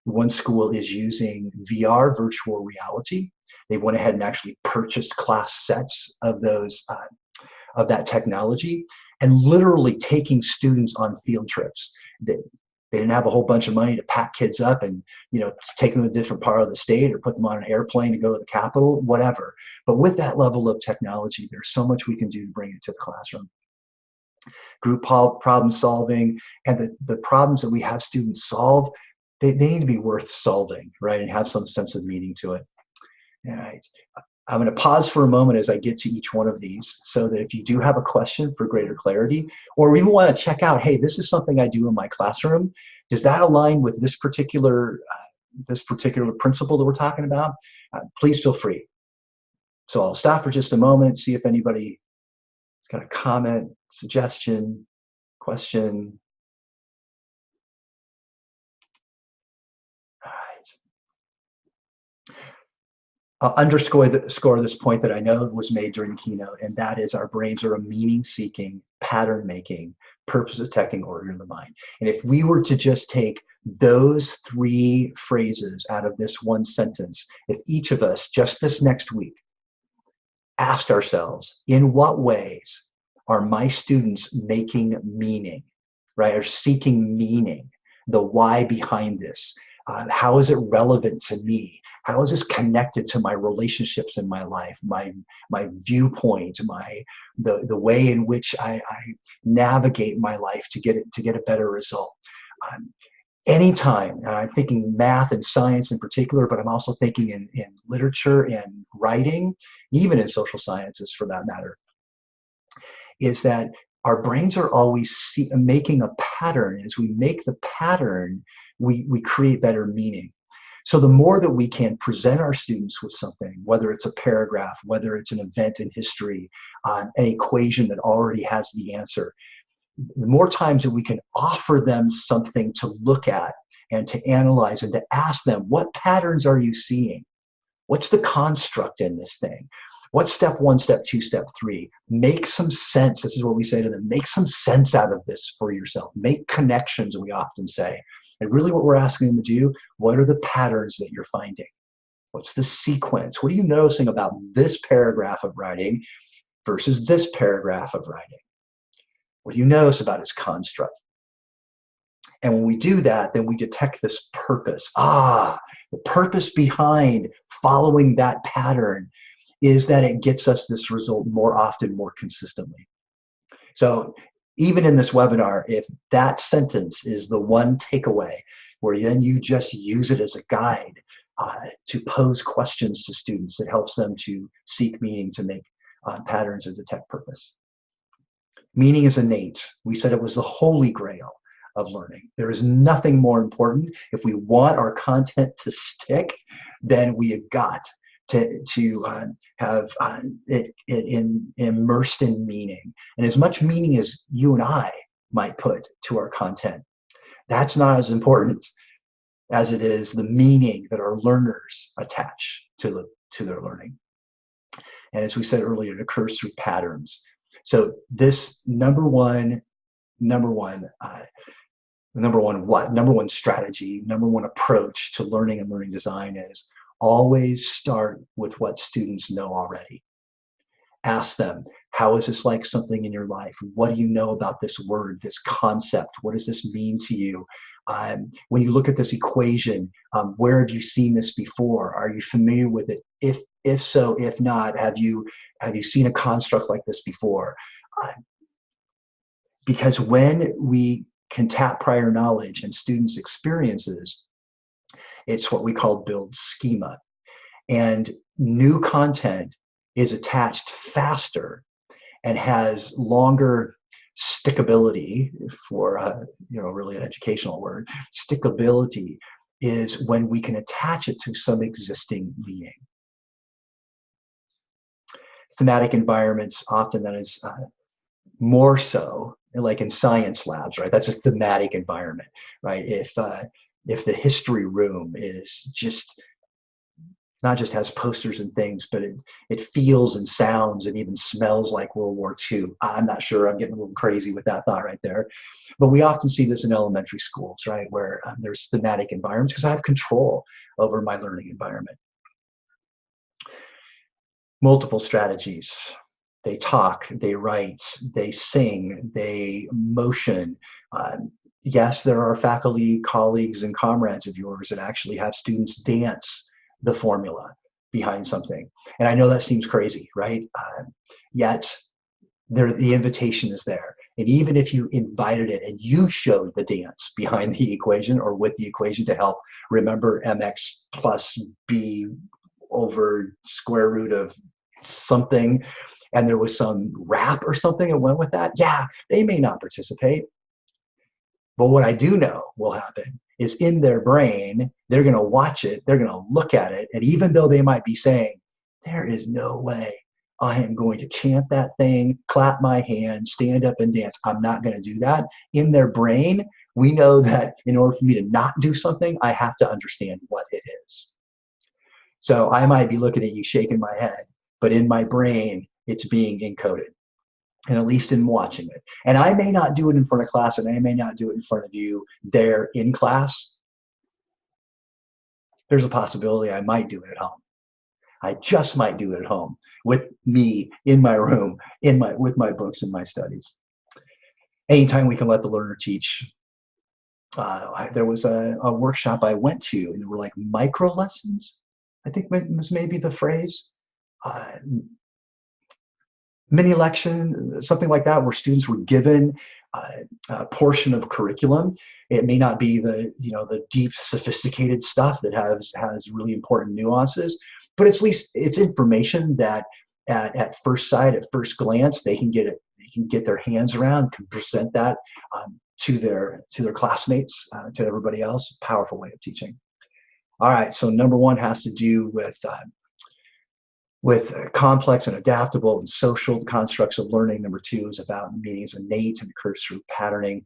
one school is using VR, virtual reality. They went ahead and actually purchased class sets of those of that technology and literally taking students on field trips. They didn't have a whole bunch of money to pack kids up and, take them to a different part of the state or put them on an airplane to go to the Capitol, whatever. But with that level of technology, there's so much we can do to bring it to the classroom. Group problem solving, and the problems that we have students solve, they need to be worth solving, right? And have some sense of meaning to it. All right. I'm going to pause for a moment as I get to each one of these so that if you do have a question for greater clarity, or even want to check out, hey, this is something I do in my classroom. Does that align with this particular principle that we're talking about? Please feel free. So I'll stop for just a moment, see if anybody's got a comment, suggestion, question. All right. I'll underscore this point that I know was made during Keynote, and that is our brains are a meaning-seeking, pattern-making, purpose-detecting organ of the mind. And if we were to just take those 3 phrases out of this one sentence, if each of us just this next week asked ourselves, in what ways are my students making meaning, right, or seeking meaning, the why behind this? How is it relevant to me? How is this connected to my relationships in my life, my viewpoint, the way in which I navigate my life to get a better result? Anytime, I'm thinking math and science in particular, but I'm also thinking in literature and writing, even in social sciences for that matter, is that our brains are always making a pattern. As we make the pattern, we create better meaning. So the more that we can present our students with something, whether it's a paragraph, whether it's an event in history, an equation that already has the answer, the more times that we can offer them something to look at and to analyze and to ask them, what patterns are you seeing? What's the construct in this thing? What's step 1, step 2, step 3? Make some sense. This is what we say to them. Make some sense out of this for yourself. Make connections, we often say. And really what we're asking them to do, what are the patterns that you're finding? What's the sequence? What are you noticing about this paragraph of writing versus this paragraph of writing? What do you notice about its construct? And when we do that, then we detect this purpose. The purpose behind following that pattern is that it gets us this result more often, more consistently. So even in this webinar, if that sentence is the one takeaway where then you just use it as a guide to pose questions to students, it helps them to seek meaning, to make patterns and detect purpose. Meaning is innate. We said it was the holy grail of learning. There is nothing more important. If we want our content to stick, then we have got to have it immersed in meaning. And as much meaning as you and I might put to our content, that's not as important as it is the meaning that our learners attach to their learning. And as we said earlier, it occurs through patterns. So this number one strategy, number one approach to learning and learning design is always start with what students know already. Ask them, how is this like something in your life? What do you know about this word, this concept? What does this mean to you? When you look at this equation, where have you seen this before? Are you familiar with it? If so, if not, have you seen a construct like this before? Because when we can tap prior knowledge and students' experiences, it's what we call build schema. And new content is attached faster and has longer stickability, for really an educational word. Stickability is when we can attach it to some existing meaning. Thematic environments, often that is more so, like in science labs, right? That's a thematic environment, right? If the history room is just not just has posters and things, but it feels and sounds and even smells like World War II. I'm not sure, I'm getting a little crazy with that thought right there. But we often see this in elementary schools, right? Where there's thematic environments because I have control over my learning environment. Multiple strategies. they talk, they write, they sing, they motion. Yes, there are faculty, colleagues, and comrades of yours that actually have students dance the formula behind something. And I know that seems crazy, right? Yet the invitation is there. And even if you invited it and you showed the dance behind the equation or with the equation to help remember mx plus b over square root of something, and there was some rap or something that went with that, yeah, they may not participate. But what I do know will happen is in their brain, they're going to watch it, they're going to look at it, and even though they might be saying, there is no way I am going to chant that thing, clap my hands, stand up and dance, I'm not going to do that. In their brain, we know that in order for me to not do something, I have to understand what it is. So I might be looking at you shaking my head, but in my brain, it's being encoded. And at least in watching it. And I may not do it in front of class, and I may not do it in front of you there in class. There's a possibility I might do it at home. I just might do it at home with me in my room, with my books and my studies. Anytime we can let the learner teach. There was a workshop I went to, and there were like micro lessons. I think was maybe the phrase. Mini lection, something like that, where students were given a portion of curriculum. It may not be the deep, sophisticated stuff that has really important nuances, but at least it's information that at first sight, at first glance, they can get their hands around, can present that to their classmates, to everybody else. Powerful way of teaching. All right, so number one has to do with complex and adaptable and social constructs of learning. Number two is about meaning is innate and occurs through patterning.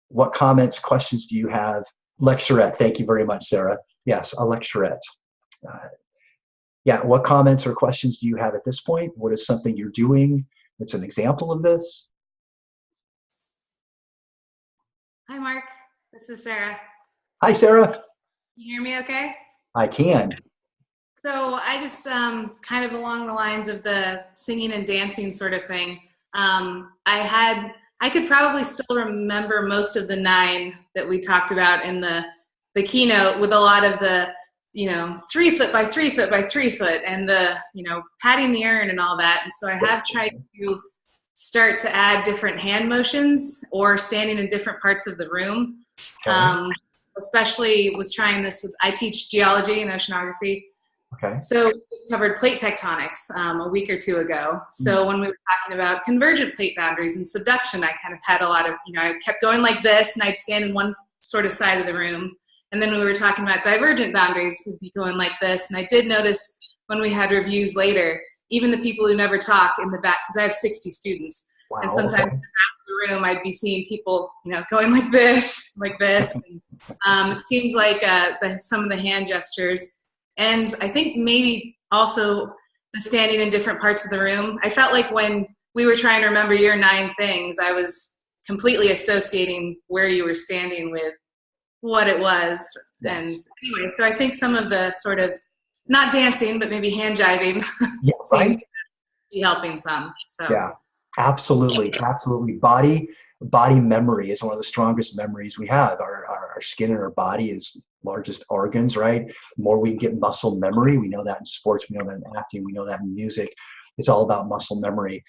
What comments, questions do you have? Lecturette, thank you very much, Sarah. Yes, a lecturette. Yeah, what comments or questions do you have at this point? What is something you're doing that's an example of this? Hi, Mark. This is Sarah. Hi, Sarah. Can you hear me okay? I can. So I just kind of along the lines of the singing and dancing sort of thing. I could probably still remember most of the 9 that we talked about in the keynote, with a lot of the 3 foot by 3 foot by 3 foot and the patting the urn and all that. And so I have tried to start to add different hand motions or standing in different parts of the room. Okay. Especially was trying this with, I teach geology and oceanography. Okay. So we just covered plate tectonics a week or 2 ago. So when we were talking about convergent plate boundaries and subduction, I kind of had a lot of, I kept going like this, and I'd stand in one sort of side of the room. And then we were talking about divergent boundaries, we'd be going like this. And I did notice when we had reviews later, even the people who never talk in the back, because I have 60 students. Wow, and sometimes in the back of the room, I'd be seeing people, going like this, like this. And, it seems like some of the hand gestures. And I think maybe also the standing in different parts of the room. I felt like when we were trying to remember your 9 things, I was completely associating where you were standing with what it was. Yes. And anyway, so I think some of the sort of, not dancing, but maybe hand jiving seems to be helping some. So. Yeah, absolutely. Absolutely. Body memory is one of the strongest memories we have. Our skin and our body is largest organs, right? The more we can get muscle memory, we know that in sports, we know that in acting, we know that in music. It's all about muscle memory.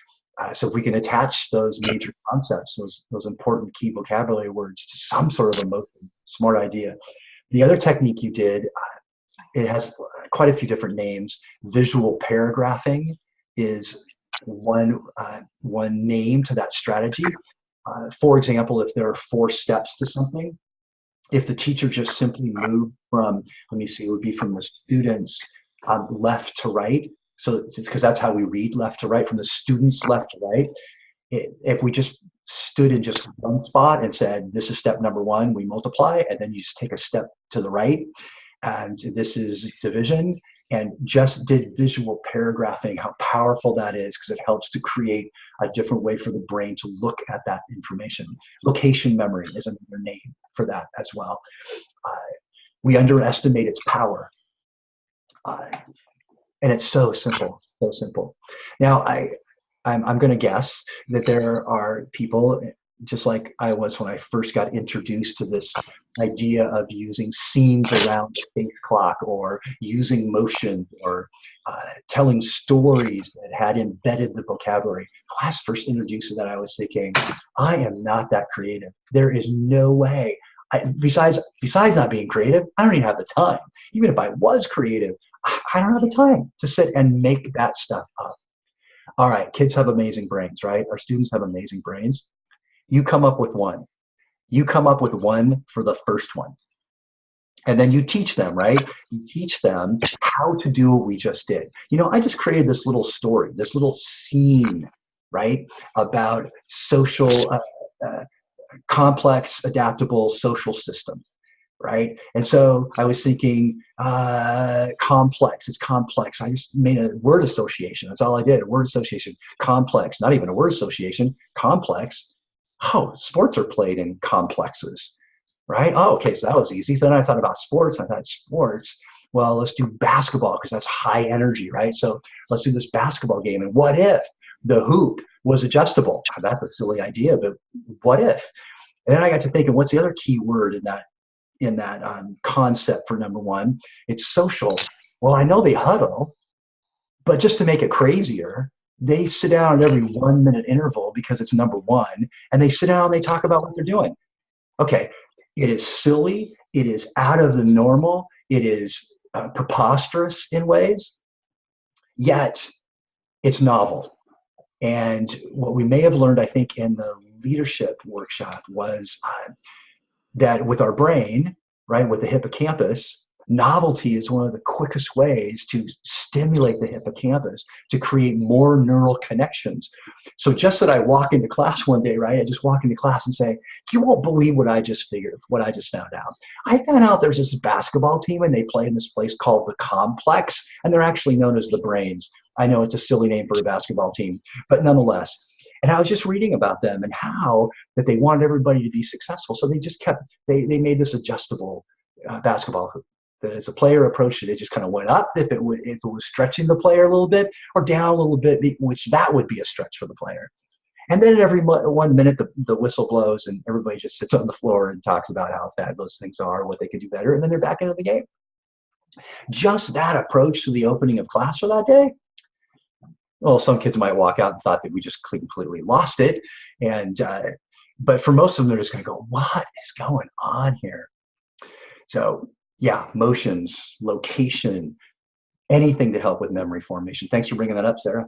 So if we can attach those major concepts, those important key vocabulary words to some sort of emotion, smart idea. The other technique you did, it has quite a few different names. Visual paragraphing is one name to that strategy. For example, if there are 4 steps to something, if the teacher just simply moved from, let me see, it would be from the students left to right. So it's because that's how we read, left to right, from the students left to right. If we just stood in just one spot and said, this is step number 1, we multiply, and then you just take a step to the right, and this is division, and just did visual paragraphing, how powerful that is, because it helps to create a different way for the brain to look at that information. Location memory is another name for that as well. We underestimate its power. And it's so simple, so simple. Now, I I'm going to guess that there are people, just like I was when I first got introduced to this idea of using scenes around the faith clock, or using motion, or telling stories that had embedded the vocabulary. When I was first introduced to that, I was thinking, I am not that creative. There is no way. Besides not being creative, I don't even have the time. Even if I was creative, I don't have the time to sit and make that stuff up. All right, kids have amazing brains, right? Our students have amazing brains. You come up with one. You come up with one for the first one. And then you teach them, right? You teach them how to do what we just did. You know, I just created this little story, this little scene, right? About social, complex, adaptable social system, right? And so I was thinking, complex, it's complex. I just made a word association. That's all I did, a word association. Complex, not even a word association, complex. Oh, sports are played in complexes, right? Oh, okay, so that was easy. So then I thought about sports. I thought sports, well, let's do basketball because that's high energy, right? So let's do this basketball game. And what if the hoop was adjustable? That's a silly idea, but what if? And then I got to thinking, what's the other key word in that concept for number one? It's social. Well, I know they huddle, but just to make it crazier, they sit down at every 1 minute interval because it's number one, and they sit down and they talk about what they're doing. Okay, it is silly, it is out of the normal, it is preposterous in ways, yet it's novel. And what we may have learned, I think, in the leadership workshop was that with our brain, right, with the hippocampus, novelty is one of the quickest ways to stimulate the hippocampus to create more neural connections. So just that I walk into class one day, right, I just walk into class and say, you won't believe what I just found out. I found out there's this basketball team and they play in this place called the Complex, and they're actually known as the Brains. I know it's a silly name for a basketball team, but nonetheless. And I was just reading about them and how that they wanted everybody to be successful. So they just they made this adjustable basketball hoop. That as a player approached it, it just kind of went up if it was stretching the player a little bit, or down a little bit, which that would be a stretch for the player. And then at every 1 minute, the whistle blows and everybody just sits on the floor and talks about how fabulous things are, what they could do better, and then they're back into the game. Just that approach to the opening of class for that day, well, some kids might walk out and thought that we just completely lost it. But for most of them, they're just going to go, what is going on here? So yeah, motions, location, anything to help with memory formation. Thanks for bringing that up, Sarah.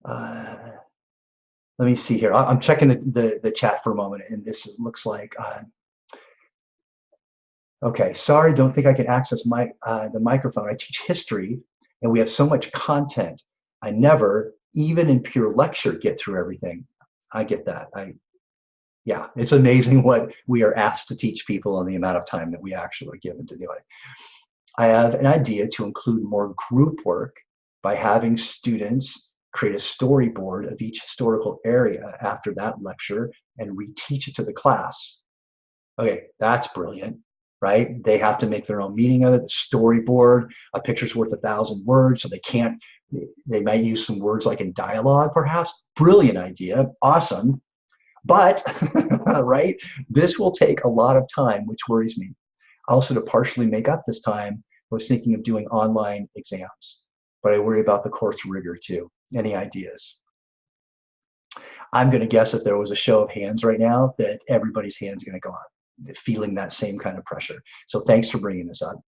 Let me see here. I'm checking the chat for a moment, and this looks like, okay, sorry, don't think I can access the microphone. I teach history, and we have so much content. I never, even in pure lecture, get through everything. I get that. Yeah, it's amazing what we are asked to teach people and the amount of time that we actually are given to do it. I have an idea to include more group work by having students create a storyboard of each historical area after that lecture and reteach it to the class. Okay, that's brilliant, right? They have to make their own meaning of it. The storyboard, a picture's worth 1,000 words, so they might use some words like in dialogue, perhaps. Brilliant idea, awesome. But, right, this will take a lot of time, which worries me. Also, to partially make up this time, I was thinking of doing online exams, but I worry about the course rigor too. Any ideas? I'm going to guess if there was a show of hands right now that everybody's hand's going to go up, feeling that same kind of pressure. So thanks for bringing this up.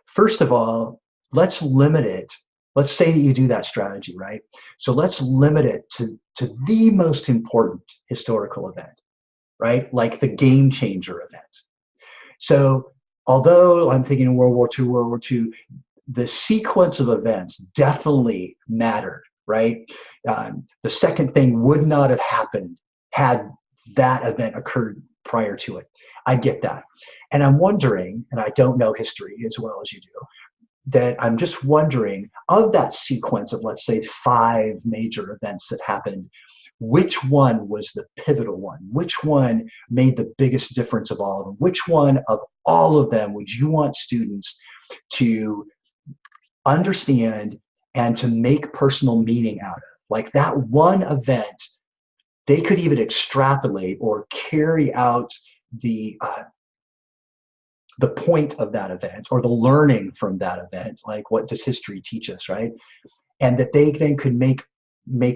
First of all, let's limit it. Let's say that you do that strategy, right? So let's limit it to the most important historical event, right? Like the game changer event. So although I'm thinking World War II, the sequence of events definitely mattered, right? The second thing would not have happened had that event occurred prior to it. I get that. And I'm wondering, and I don't know history as well as you do, that I'm just wondering, of that sequence of, let's say, 5 major events that happened, which one was the pivotal one? Which one made the biggest difference of all of them? Which one of all of them would you want students to understand and to make personal meaning out of? Like that one event, they could even extrapolate or carry out the point of that event or the learning from that event. Like, what does history teach us, right? And that they then could make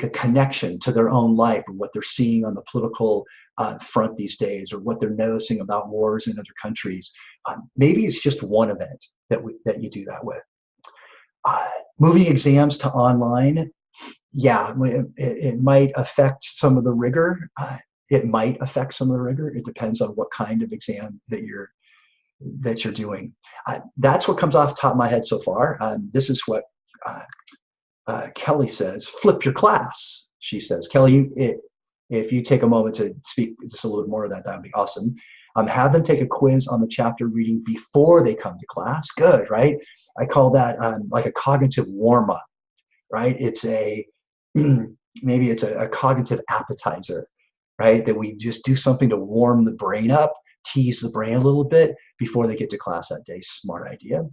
a connection to their own life or what they're seeing on the political front these days, or what they're noticing about wars in other countries. Maybe it's just one event that you do that with. Moving exams to online, yeah, it might affect some of the rigor. It might affect some of the rigor. It depends on what kind of exam that you're doing. That's what comes off the top of my head so far. This is what Kelly says. Flip your class, she says. Kelly, if you take a moment to speak just a little bit more of that, that would be awesome. Have them take a quiz on the chapter reading before they come to class. Good, right? I call that like a cognitive warm-up, right? It's maybe it's a cognitive appetizer, right? That we just do something to warm the brain up, tease the brain a little bit before they get to class that day. Smart idea.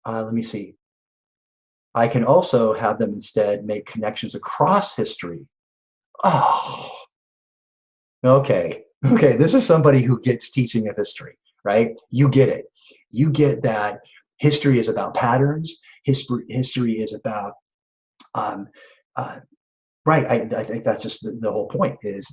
Let me see. I can also have them instead make connections across history. Oh, okay. Okay, this is somebody who gets teaching of history, right? You get it. You get that history is about patterns. History is about, right, I think that's just the whole point is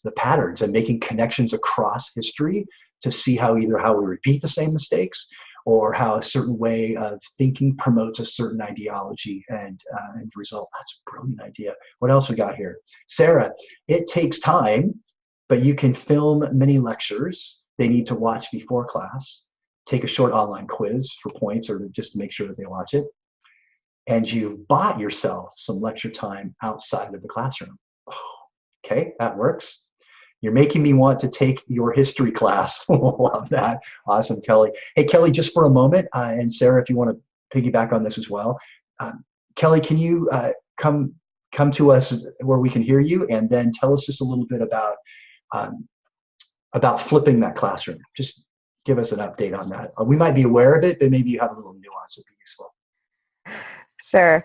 the patterns and making connections across history to see how we repeat the same mistakes, or how a certain way of thinking promotes a certain ideology and result. That's a brilliant idea. What else we got here? Sarah, it takes time, but you can film mini lectures they need to watch before class, take a short online quiz for points or just to make sure that they watch it. And you've bought yourself some lecture time outside of the classroom. Oh, okay, that works. You're making me want to take your history class. Love that. Awesome, Kelly. Hey, Kelly, just for a moment, and Sarah, if you want to piggyback on this as well. Kelly, can you come to us where we can hear you, and then tell us just a little bit about flipping that classroom. Just give us an update on that. We might be aware of it, but maybe you have a little nuance that would be useful. Sure.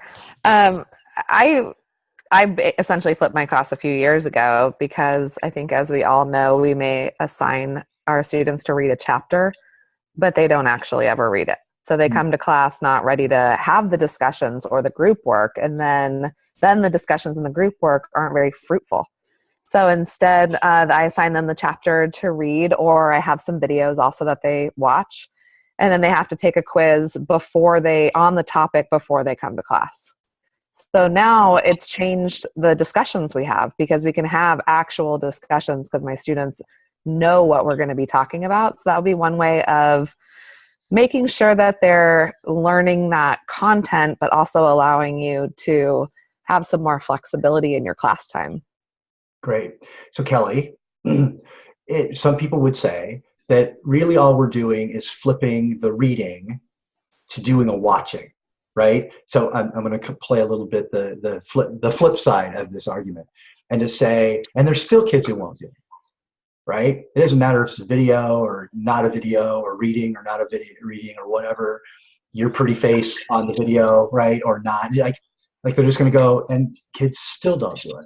I essentially flipped my class a few years ago because I think, as we all know, we may assign our students to read a chapter, but they don't actually ever read it. So they come to class not ready to have the discussions or the group work, and then the discussions and the group work aren't very fruitful. So instead, I assign them the chapter to read, or I have some videos also that they watch, and then they have to take a quiz on the topic before they come to class. So now it's changed the discussions we have, because we can have actual discussions because my students know what we're going to be talking about. So that would be one way of making sure that they're learning that content, but also allowing you to have some more flexibility in your class time. Great. So Kelly, some people would say that really all we're doing is flipping the reading to doing a watching. Right. So I'm going to play a little bit the flip side of this argument, and to say, and there's still kids who won't do it. Right. It doesn't matter if it's a video or not a video, or reading or not a video reading, or whatever, your pretty face on the video, right, or not. Like they're just going to go, and kids still don't do it.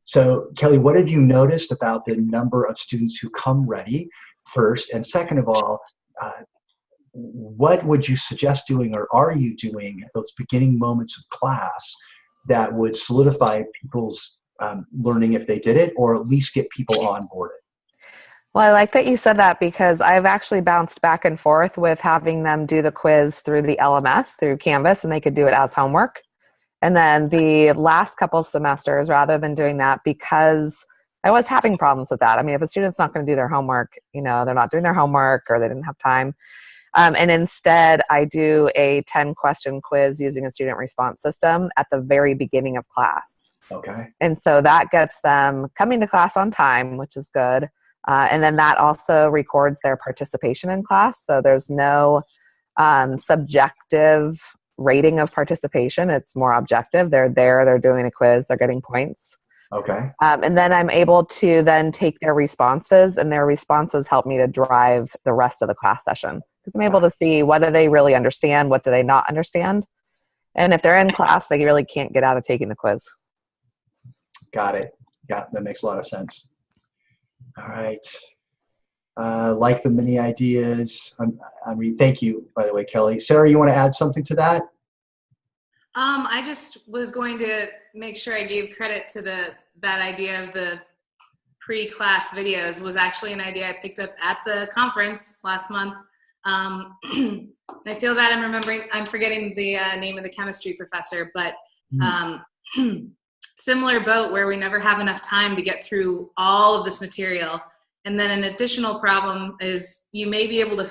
So Kelly, what have you noticed about the number of students who come ready, first, and second of all, what would you suggest doing, or are you doing at those beginning moments of class that would solidify people's learning if they did it, or at least get people on board? Well, I like that you said that, because I've actually bounced back and forth with having them do the quiz through the LMS, through Canvas, and they could do it as homework. And then the last couple semesters, rather than doing that, because I was having problems with that. I mean, if a student's not going to do their homework, they're not doing their homework, or they didn't have time. And instead, I do a 10-question quiz using a student response system at the very beginning of class. Okay. And so that gets them coming to class on time, which is good. And then that also records their participation in class. So there's no subjective rating of participation. It's more objective. They're there, they're doing a quiz, they're getting points. Okay. And then I'm able to then take their responses, and their responses help me to drive the rest of the class session, because I'm able to see what do they really understand, what do they not understand. And if they're in class, they really can't get out of taking the quiz. Got it. Yeah, that makes a lot of sense. All right. Like the mini ideas. Thank you, by the way, Kelly. Sarah, you want to add something to that? I just was going to make sure I gave credit to that idea of the pre-class videos. Was actually an idea I picked up at the conference last month. I feel that I'm forgetting the name of the chemistry professor, but similar boat where we never have enough time to get through all of this material. And then an additional problem is you may be able to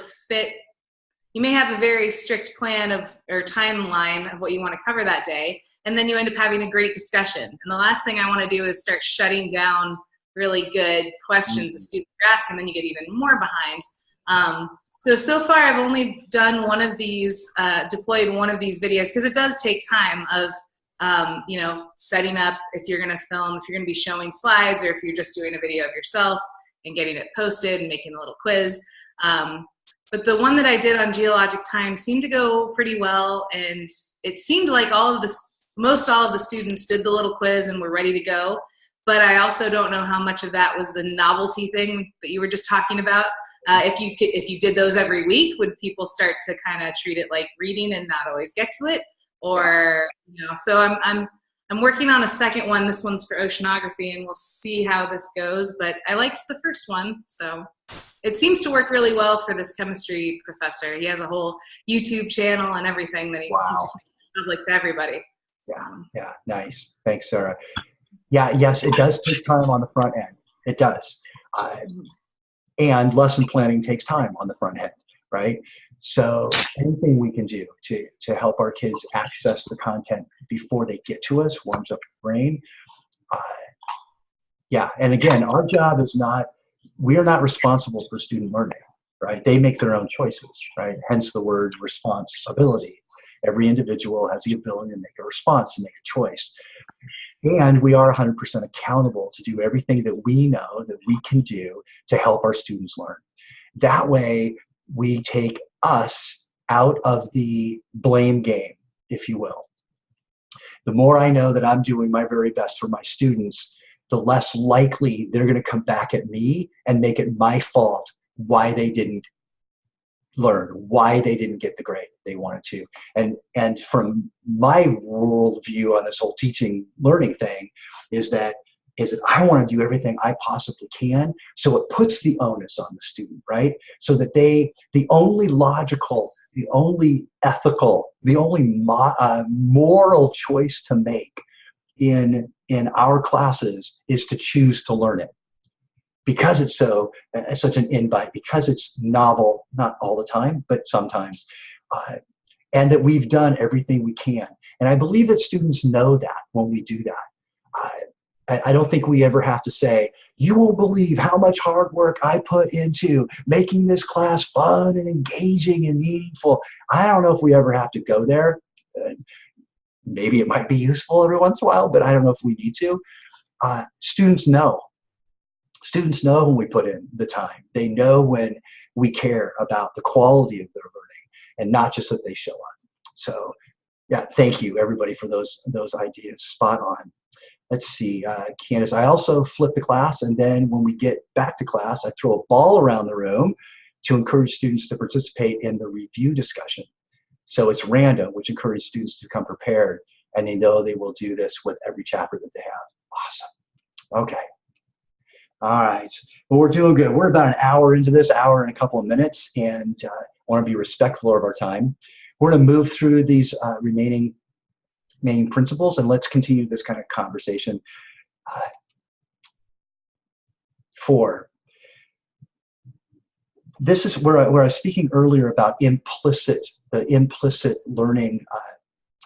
you may have a very strict plan or timeline of what you want to cover that day, and then you end up having a great discussion. And the last thing I want to do is start shutting down really good questions the students ask, and then you get even more behind. So far I've only done one of these, deployed one of these videos, because it does take time of, setting up if you're going to film, if you're going to be showing slides, or if you're just doing a video of yourself and getting it posted and making a little quiz. But the one that I did on geologic time seemed to go pretty well, and it seemed like most all of the students did the little quiz and were ready to go. But I also don't know how much of that was the novelty thing that you were just talking about. If you did those every week, would people start to kind of treat it like reading and not always get to it? Or, so I'm working on a second one. This one's for oceanography, and we'll see how this goes. But I liked the first one, so it seems to work really well for this chemistry professor. He has a whole YouTube channel and everything that he's just making public to everybody. Yeah, nice. Thanks, Sarah. Yeah, yes, it does take time on the front end. It does. And lesson planning takes time on the front end, right? So anything we can do to help our kids access the content before they get to us warms up the brain. And again, our job is we are not responsible for student learning, right? They make their own choices, right? Hence the word responsibility. Every individual has the ability to make a response, to make a choice. And we are 100% accountable to do everything that we know that we can do to help our students learn. That way, we take us out of the blame game, if you will. The more I know that I'm doing my very best for my students, the less likely they're going to come back at me and make it my fault why they didn't learn, why they didn't get the grade they wanted to. And from my worldview on this whole teaching learning thing is that I want to do everything I possibly can, so it puts the onus on the student, right? So that the only logical, the only ethical, the only moral choice to make in our classes is to choose to learn it. Because it's such an invite, because it's novel, not all the time, but sometimes, and that we've done everything we can. And I believe that students know that when we do that. I don't think we ever have to say, you won't believe how much hard work I put into making this class fun and engaging and meaningful. I don't know if we ever have to go there. Maybe it might be useful every once in a while, but I don't know if we need to. Students know. Students know when we put in the time. They know when we care about the quality of their learning and not just that they show up. So yeah, thank you everybody for those ideas. Spot on. Let's see, Candace, I also flip the class, and then when we get back to class, I throw a ball around the room to encourage students to participate in the review discussion. So it's random, which encourages students to come prepared, and they know they will do this with every chapter that they have. Awesome. Okay. All right. Well, we're doing good. We're about an hour into this, hour and a couple of minutes, and I want to be respectful of our time. We're going to move through these remaining main principles, and let's continue this kind of conversation. 4. This is where I was speaking earlier about the implicit learning.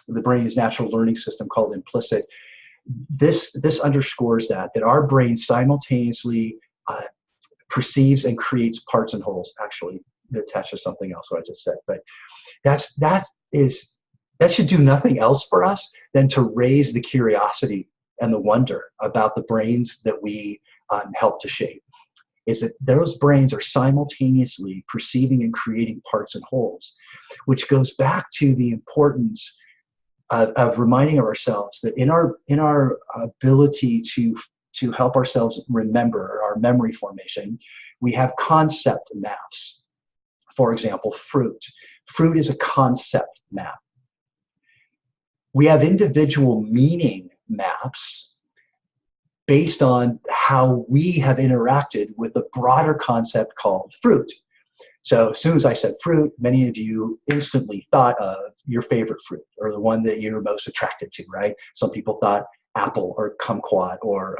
The brain's natural learning system called implicit. This underscores that our brain simultaneously perceives and creates parts and wholes. Actually, it attaches something else what I just said, but that should do nothing else for us than to raise the curiosity and the wonder about the brains that we help to shape is that those brains are simultaneously perceiving and creating parts and wholes, which goes back to the importance of reminding ourselves that in our ability to help ourselves remember our memory formation, we have concept maps. For example, fruit. Fruit is a concept map. We have individual meaning maps based on how we have interacted with a broader concept called fruit. So as soon as I said fruit, many of you instantly thought of your favorite fruit or the one that you're most attracted to, right? Some people thought apple or kumquat or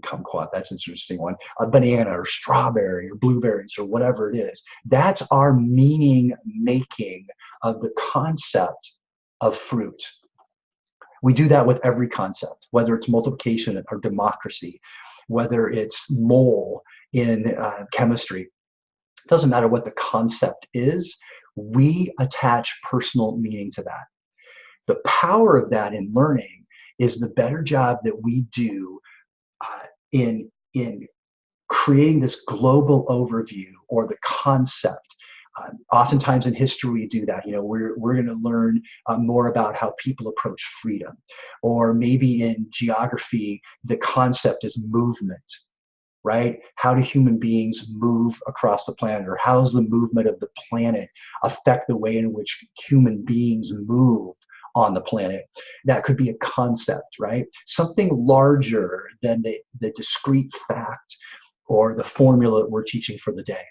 kumquat, that's an interesting one, a banana or strawberry or blueberries or whatever it is. That's our meaning making of the concept of fruit. We do that with every concept, whether it's multiplication or democracy, whether it's mole in chemistry. It doesn't matter what the concept is, we attach personal meaning to that. The power of that in learning is the better job that we do in creating this global overview or the concept. Oftentimes in history we do that. We're going to learn more about how people approach freedom, or maybe in geography the concept is movement, right? How do human beings move across the planet, or how does the movement of the planet affect the way in which human beings move on the planet? That could be a concept, right? Something larger than the discrete fact or the formula that we're teaching for the day.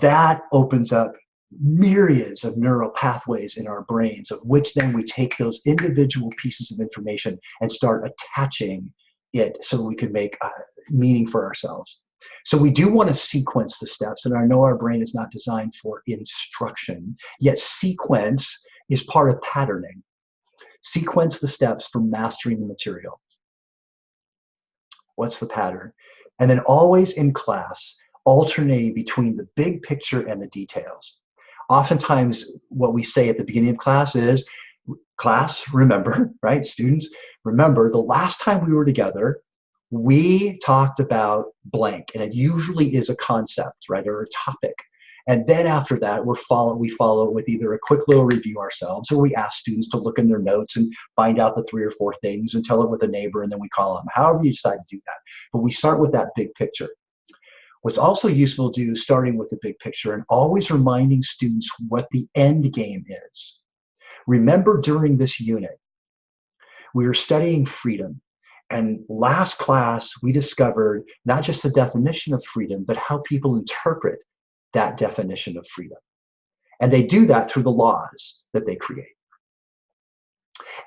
That opens up myriads of neural pathways in our brains, of which then we take those individual pieces of information and start attaching it so we can make meaning for ourselves. So we do want to sequence the steps, and I know our brain is not designed for instruction, yet sequence is part of patterning. Sequence the steps for mastering the material. What's the pattern? And then always in class, alternating between the big picture and the details. Oftentimes, what we say at the beginning of class is, class, remember, right? Students, remember the last time we were together, we talked about blank, and it usually is a concept, right, or a topic. And then after that, we follow it with either a quick little review ourselves, or we ask students to look in their notes and find out the 3 or 4 things and tell it with a neighbor, and then we call them. However you decide to do that. But we start with that big picture. What's also useful to do is starting with the big picture and always reminding students what the end game is. Remember, during this unit, we were studying freedom. And last class, we discovered not just the definition of freedom, but how people interpret that definition of freedom. And they do that through the laws that they create.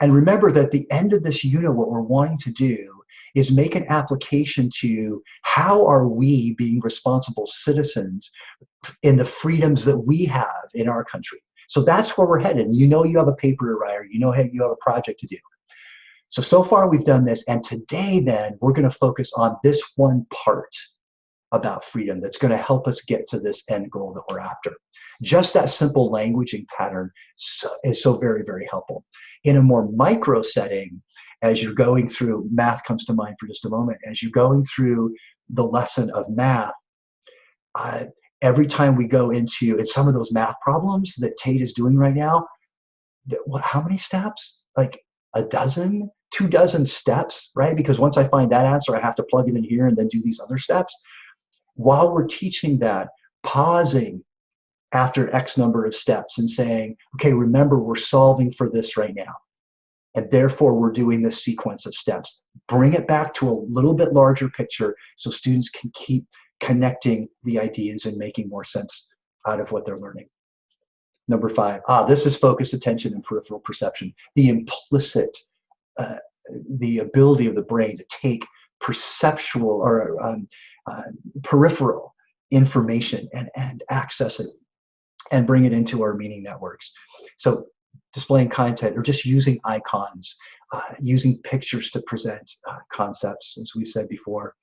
And remember that at the end of this unit, what we're wanting to do is make an application to how are we being responsible citizens in the freedoms that we have in our country. So that's where we're headed. You have a paper to write, or you have a project to do. So far we've done this, and today then we're going to focus on this one part about freedom that's going to help us get to this end goal that we're after. Just that simple languaging pattern is so very, very helpful. In a more micro setting, as you're going through, math comes to mind for just a moment, as you're going through the lesson of math, every time we go into some of those math problems that Tate is doing right now, how many steps? Like a dozen, 2 dozen steps, right? Because once I find that answer, I have to plug it in here and then do these other steps. While we're teaching that, pausing after X number of steps and saying, okay, remember, we're solving for this right now. And therefore, we're doing this sequence of steps. Bring it back to a little bit larger picture so students can keep connecting the ideas and making more sense out of what they're learning. Number 5, this is focused attention and peripheral perception. The implicit, the ability of the brain to take perceptual or peripheral information and access it and bring it into our meaning networks. So displaying content, or just using icons, using pictures to present concepts, as we've said before.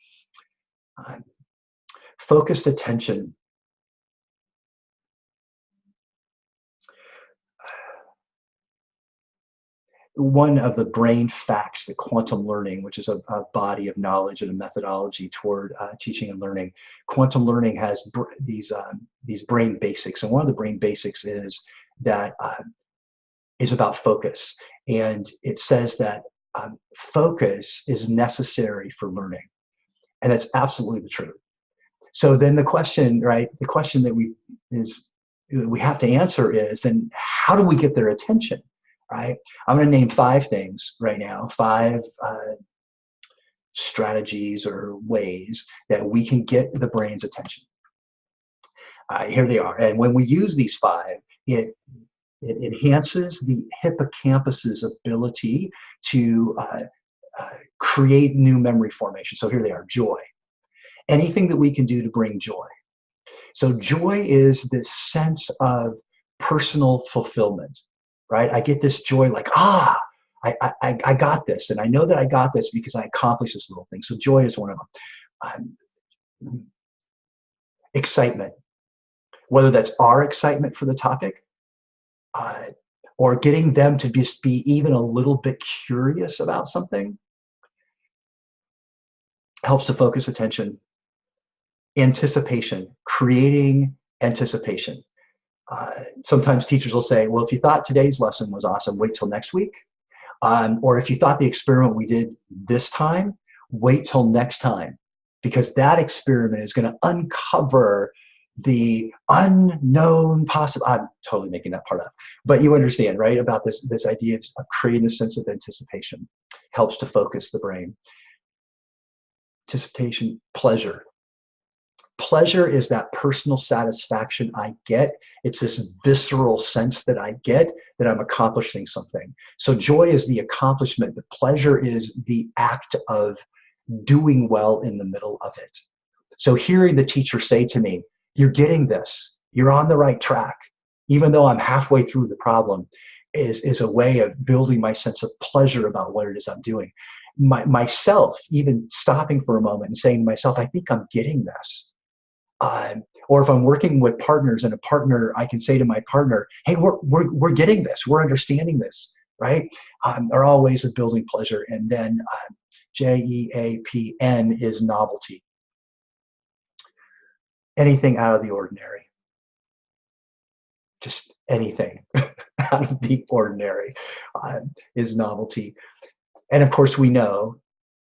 Focused attention. one of the brain facts that quantum learning, which is a body of knowledge and a methodology toward teaching and learning, quantum learning has these brain basics, and one of the brain basics is that is about focus, and it says that focus is necessary for learning, and that's absolutely the truth. So then the question, right? The question that we have to answer is, then how do we get their attention? Right? I'm going to name 5 things right now, 5 strategies or ways that we can get the brain's attention. Here they are. And when we use these 5, it enhances the hippocampus's ability to create new memory formation. So here they are: joy. Anything that we can do to bring joy. So joy is this sense of personal fulfillment. Right? I get this joy like, I got this. And I know that I got this because I accomplished this little thing. So joy is one of them. Excitement, whether that's our excitement for the topic or getting them to just be even a little bit curious about something, helps to focus attention. Anticipation, creating anticipation. Sometimes teachers will say, well, if you thought today's lesson was awesome, wait till next week. Or if you thought the experiment we did this time, wait till next time, because that experiment is going to uncover the unknown possible. I'm totally making that part up, but you understand, right? About this idea of creating a sense of anticipation helps to focus the brain. Anticipation, pleasure. Pleasure is that personal satisfaction I get. It's this visceral sense that I get that I'm accomplishing something. So joy is the accomplishment, but pleasure is the act of doing well in the middle of it. So hearing the teacher say to me, you're getting this, you're on the right track, even though I'm halfway through the problem, is a way of building my sense of pleasure about what it is I'm doing. Myself, even stopping for a moment and saying to myself, I think I'm getting this. Or if I'm working with partners and a partner, I can say to my partner, hey, we're getting this, we're understanding this, right? Are all ways of building pleasure. And then JEAPN is novelty. Anything out of the ordinary. Just anything out of the ordinary is novelty. And of course, we know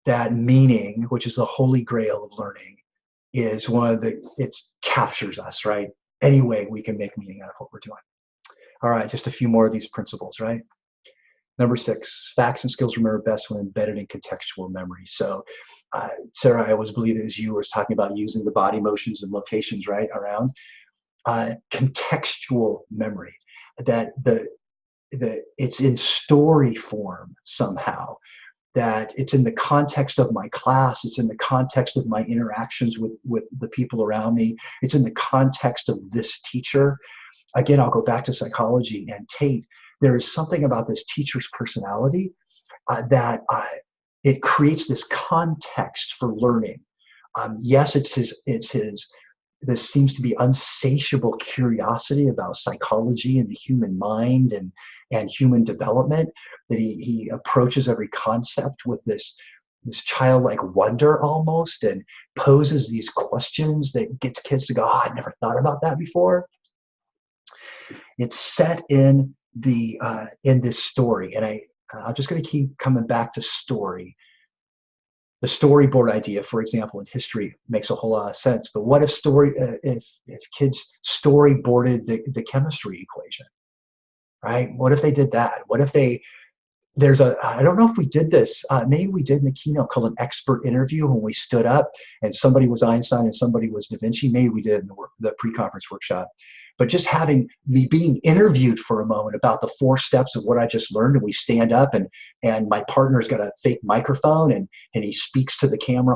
that meaning, which is the holy grail of learning, is it captures us, right? Any way we can make meaning out of what we're doing. All right, just a few more of these principles, right? Number 6, facts and skills remember best when embedded in contextual memory. So, Sarah, I always believe it was you was talking about using the body motions and locations, right, around contextual memory, that it's in story form somehow, that it's in the context of my class, it's in the context of my interactions with the people around me, it's in the context of this teacher. Again, I'll go back to psychology and Tate. There is something about this teacher's personality that it creates this context for learning. Yes, it's his. This seems to be insatiable curiosity about psychology and the human mind and human development, that he approaches every concept with this childlike wonder almost, and poses these questions that gets kids to go, I never thought about that before. It's set in this story, and I'm just going to keep coming back to story. The storyboard idea, for example, in history makes a whole lot of sense. But what if if kids storyboarded the chemistry equation, right? What if they did that? What if I don't know if we did this, maybe we did in the keynote, called an expert interview, when we stood up and somebody was Einstein and somebody was Da Vinci. Maybe we did it in the pre-conference workshop. But just having me being interviewed for a moment about the 4 steps of what I just learned, and we stand up and my partner's got a fake microphone and he speaks to the camera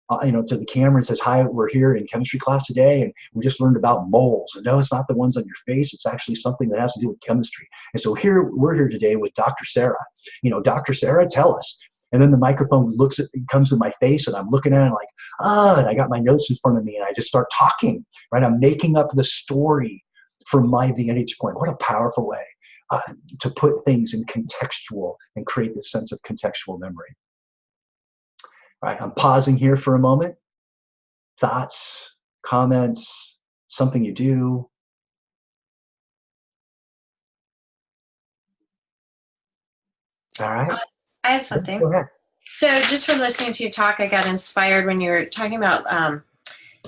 to the camera and says, hi, we're here in chemistry class today and we just learned about moles. And no, it's not the ones on your face. It's actually something that has to do with chemistry. And so we're here today with Dr. Sarah. Dr. Sarah, tell us. And then the microphone comes to my face, and I'm looking at it like, and I got my notes in front of me, and I just start talking, right? I'm making up the story from my vantage point. What a powerful way to put things in contextual and create this sense of contextual memory. All right, I'm pausing here for a moment. Thoughts, comments, something you do. All right. I have something. Go ahead. So just from listening to you talk, I got inspired when you were talking about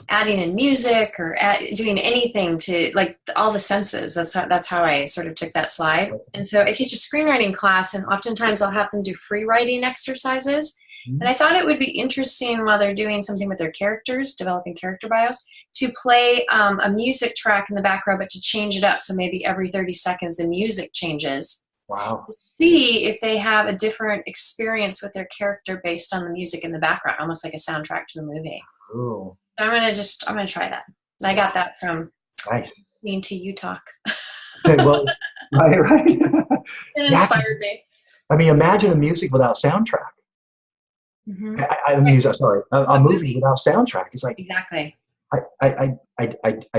adding in music or doing anything to like all the senses. That's how I sort of took that slide. And so I teach a screenwriting class, and oftentimes I'll have them do free writing exercises. And I thought it would be interesting while they're doing something with their characters, developing character bios, to play a music track in the background, but to change it up. So maybe every 30 seconds the music changes. Wow. To see if they have a different experience with their character based on the music in the background, almost like a soundtrack to the movie. Cool. So I'm gonna try that. I got that from listening to you talk. Okay, well, right. It inspired me. I mean, imagine a music without soundtrack. Mm-hmm. A movie without soundtrack. It's like exactly. I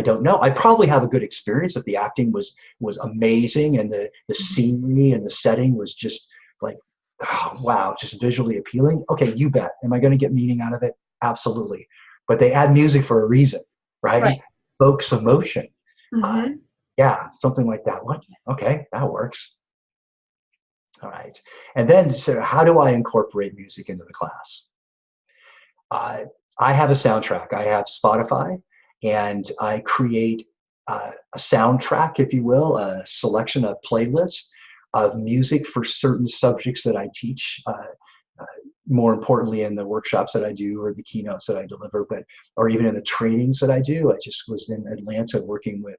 don't know. I probably have a good experience if the acting was amazing and the scenery and the setting was just like, oh, wow, just visually appealing. Okay, you bet. Am I going to get meaning out of it? Absolutely. But they add music for a reason, right? Evokes emotion. Mm-hmm. Yeah, something like that. What? Okay, that works. All right. And then, so how do I incorporate music into the class? I have a soundtrack. I have Spotify, and I create a soundtrack, if you will, a selection, a playlist of music for certain subjects that I teach. More importantly, in the workshops that I do or the keynotes that I deliver, or even in the trainings that I do. I just was in Atlanta working with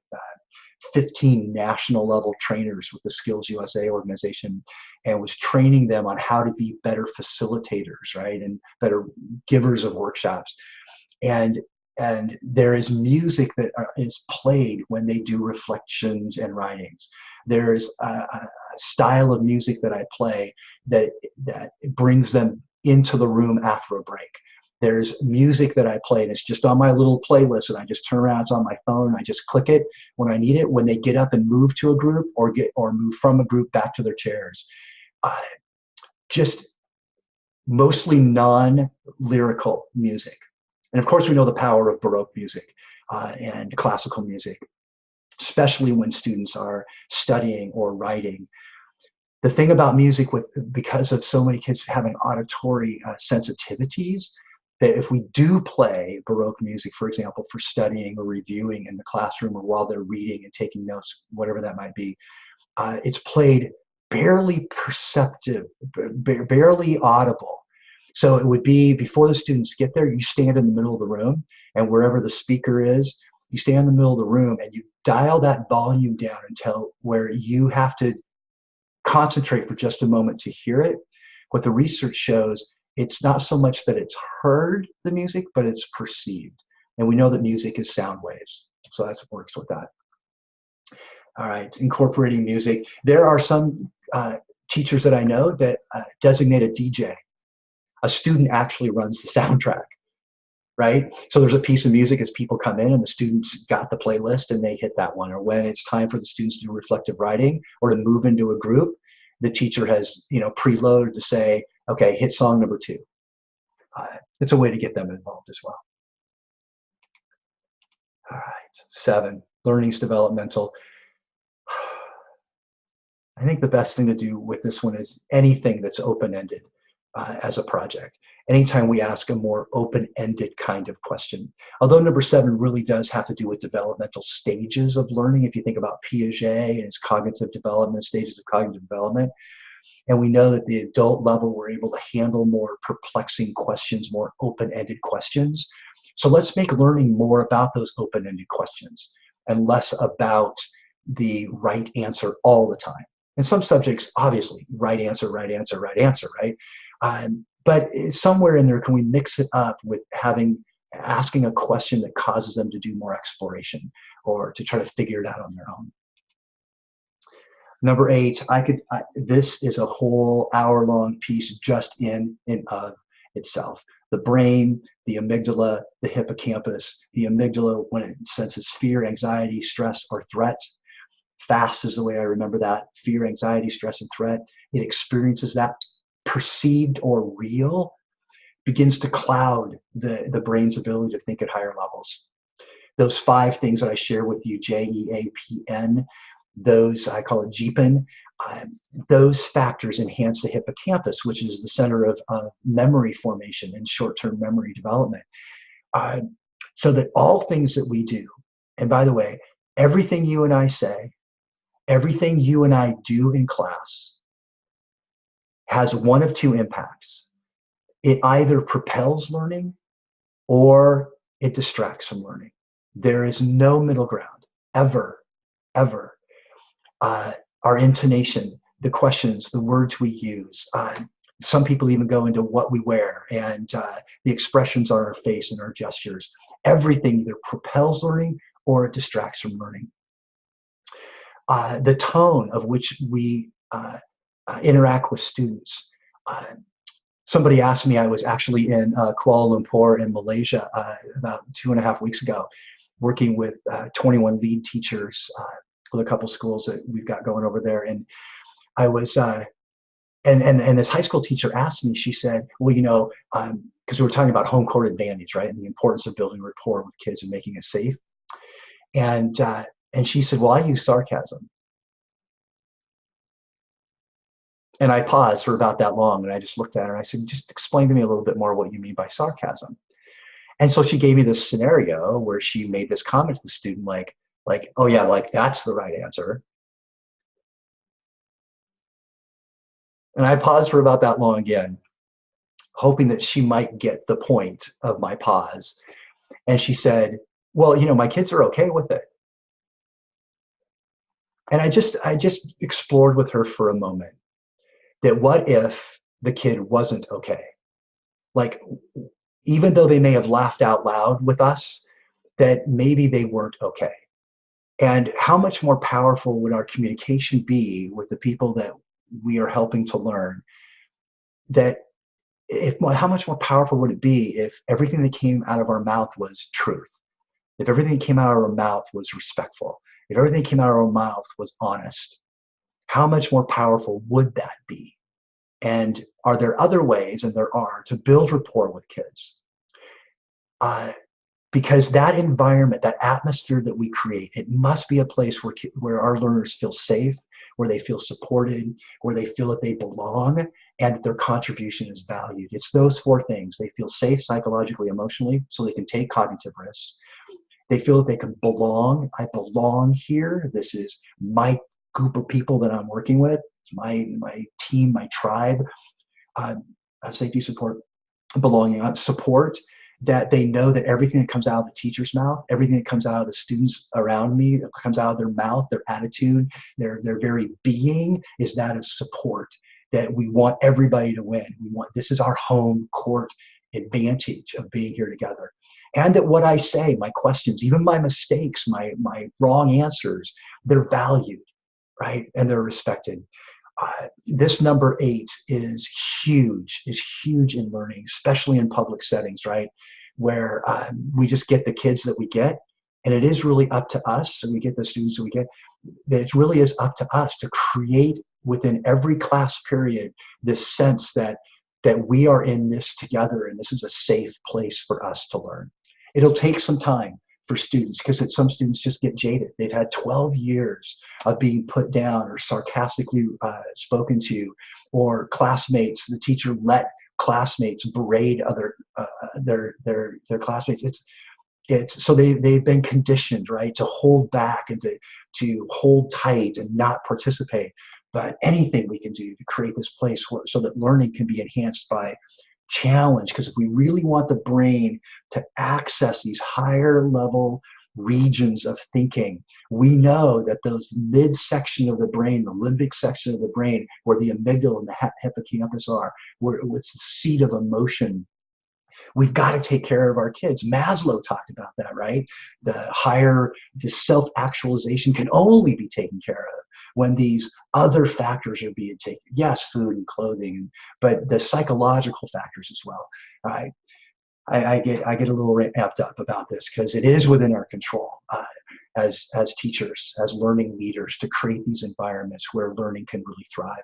15 national level trainers with the Skills USA organization, and was training them on how to be better facilitators, right? And better givers of workshops. And there is music that is played when they do reflections and writings. There is a style of music that I play that brings them into the room after a break. There's music that I play, and it's just on my little playlist, and I just turn around, it's on my phone, I just click it when I need it, when they get up and move to a group or move from a group back to their chairs. Just mostly non-lyrical music. And of course, we know the power of Baroque music and classical music, especially when students are studying or writing. The thing about music, because of so many kids having auditory sensitivities, that if we do play Baroque music, for example, for studying or reviewing in the classroom or while they're reading and taking notes, whatever that might be, it's played barely perceptive, barely audible. So it would be before the students get there, you stand in the middle of the room, and wherever the speaker is, you stand in the middle of the room and you dial that volume down until where you have to concentrate for just a moment to hear it. What the research shows, it's not so much that it's heard, the music, but it's perceived. And we know that music is sound waves. So that's what works with that. All right, incorporating music. There are some teachers that I know that designate a DJ. A student actually runs the soundtrack, right? So there's a piece of music as people come in and the students got the playlist and they hit that one. Or when it's time for the students to do reflective writing or to move into a group, the teacher has, preloaded to say, okay, hit song number 2. It's a way to get them involved as well. All right, 7, learning's developmental. I think the best thing to do with this one is anything that's open-ended as a project. Anytime we ask a more open-ended kind of question. Although number 7 really does have to do with developmental stages of learning. If you think about Piaget and his cognitive development, stages of cognitive development, and we know that the adult level, we're able to handle more perplexing questions, more open-ended questions. So let's make learning more about those open-ended questions and less about the right answer all the time. In some subjects, obviously, right answer, right answer, right answer, right? But somewhere in there, can we mix it up with asking a question that causes them to do more exploration or to try to figure it out on their own? Number 8, this is a whole hour-long piece just in and of itself. The brain, the amygdala, the hippocampus. The amygdala, when it senses fear, anxiety, stress, or threat. FAST is the way I remember that: fear, anxiety, stress, and threat. It experiences that, perceived or real, begins to cloud the brain's ability to think at higher levels. Those 5 things that I share with you, JEAPN, those, I call it JEAPN, those factors enhance the hippocampus, which is the center of memory formation and short-term memory development. So that all things that we do, and by the way, everything you and I say, everything you and I do in class has one of 2 impacts. It either propels learning or it distracts from learning. There is no middle ground, ever, ever. Our intonation, the questions, the words we use. Some people even go into what we wear and the expressions on our face and our gestures. Everything either propels learning or it distracts from learning. The tone of which we interact with students. Somebody asked me, I was actually in Kuala Lumpur in Malaysia about 2.5 weeks ago, working with 21 lead teachers with a couple schools that we've got going over there. And I was, and this high school teacher asked me, she said, well, you know, because we were talking about home court advantage, right? And the importance of building rapport with kids and making it safe. And she said, well, I use sarcasm. And I paused for about that long, and I just looked at her and I said, just explain to me a little bit more what you mean by sarcasm. And so she gave me this scenario where she made this comment to the student, like, oh yeah, like that's the right answer. And I paused for about that long again, hoping that she might get the point of my pause. And she said, well, you know, my kids are okay with it. And I just explored with her for a moment that what if the kid wasn't okay? Like, even though they may have laughed out loud with us, that maybe they weren't okay. And how much more powerful would our communication be with the people that we are helping to learn? How much more powerful would it be if everything that came out of our mouth was truth? If everything that came out of our mouth was respectful? If everything that came out of our mouth was honest? How much more powerful would that be? And are there other ways, and there are, to build rapport with kids? Because that environment, that atmosphere that we create, it must be a place where our learners feel safe, where they feel supported, where they feel that they belong, and that their contribution is valued. It's those 4 things. They feel safe psychologically, emotionally, so they can take cognitive risks. They feel that they can belong. I belong here. This is my group of people that I'm working with. It's my team, my tribe. Safety, support, belonging, support, that they know that everything that comes out of the teacher's mouth, everything that comes out of the students around me, that comes out of their mouth, their attitude, their very being, is that of support, that we want everybody to win. This is our home court advantage of being here together. And that what I say, my questions, even my mistakes, my wrong answers, they're valued, right? And they're respected. This number 8 is huge in learning, especially in public settings, right? Where we just get the kids that we get, and it is really up to us, and we get the students that we get. It really is up to us to create within every class period this sense that we are in this together, and this is a safe place for us to learn. It'll take some time for students, because some students just get jaded. They've had 12 years of being put down or sarcastically spoken to, or classmates, the teacher let classmates berate their classmates. It's so they've been conditioned, right, to hold back and to hold tight and not participate. But anything we can do to create this place so that learning can be enhanced by challenge, because if we really want the brain to access these higher level regions of thinking, we know that those midsection of the brain, the limbic section of the brain, where the amygdala and the hippocampus are, where it's the seat of emotion, we've got to take care of our kids. Maslow talked about that, right? The self-actualization can only be taken care of when these other factors are being taken. Yes, food and clothing, but the psychological factors as well, right? I get a little amped up about this because it is within our control as teachers, as learning leaders, to create these environments where learning can really thrive.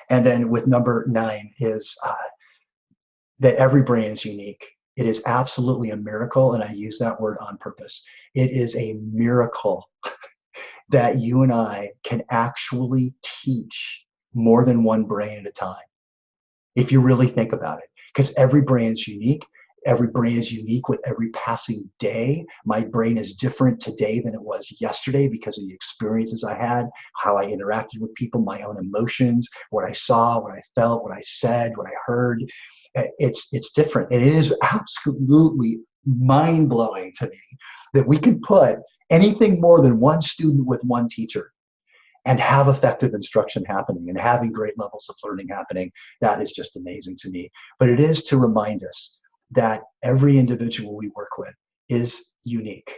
And then with number 9 is that every brain is unique. It is absolutely a miracle, and I use that word on purpose. It is a miracle that you and I can actually teach more than one brain at a time, if you really think about it. Because every brain is unique. Every brain is unique with every passing day. My brain is different today than it was yesterday because of the experiences I had, how I interacted with people, my own emotions, what I saw, what I felt, what I said, what I heard. It's different. And it is absolutely mind-blowing to me that we can put anything more than one student with one teacher and have effective instruction happening and having great levels of learning happening. That is just amazing to me. But it is to remind us that every individual we work with is unique.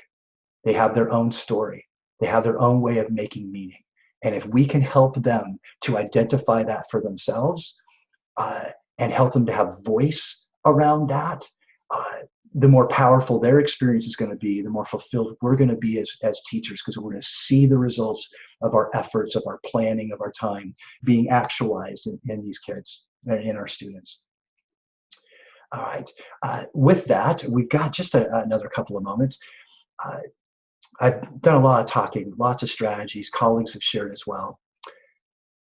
They have their own story. They have their own way of making meaning. And if we can help them to identify that for themselves and help them to have voice around that, the more powerful their experience is going to be, the more fulfilled we're going to be as teachers, because we're going to see the results of our efforts, of our planning, of our time being actualized in these kids and in our students. All right. With that, we've got just another couple of moments. I've done a lot of talking, lots of strategies, colleagues have shared as well.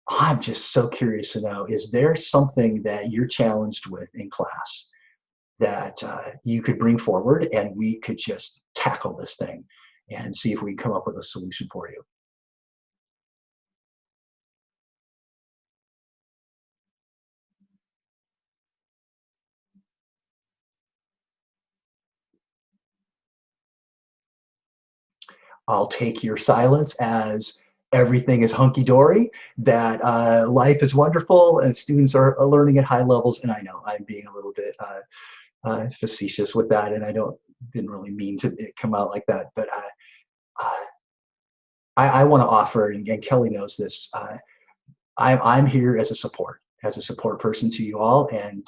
I'm just so curious to know, is there something that you're challenged with in class that you could bring forward and we could just tackle this thing and see if we can come up with a solution for you? I'll take your silence as everything is hunky-dory, that life is wonderful and students are learning at high levels. And I know I'm being a little bit facetious with that, and didn't really mean to come out like that, but I want to offer, and Kelly knows this, I'm here as a support person to you all, and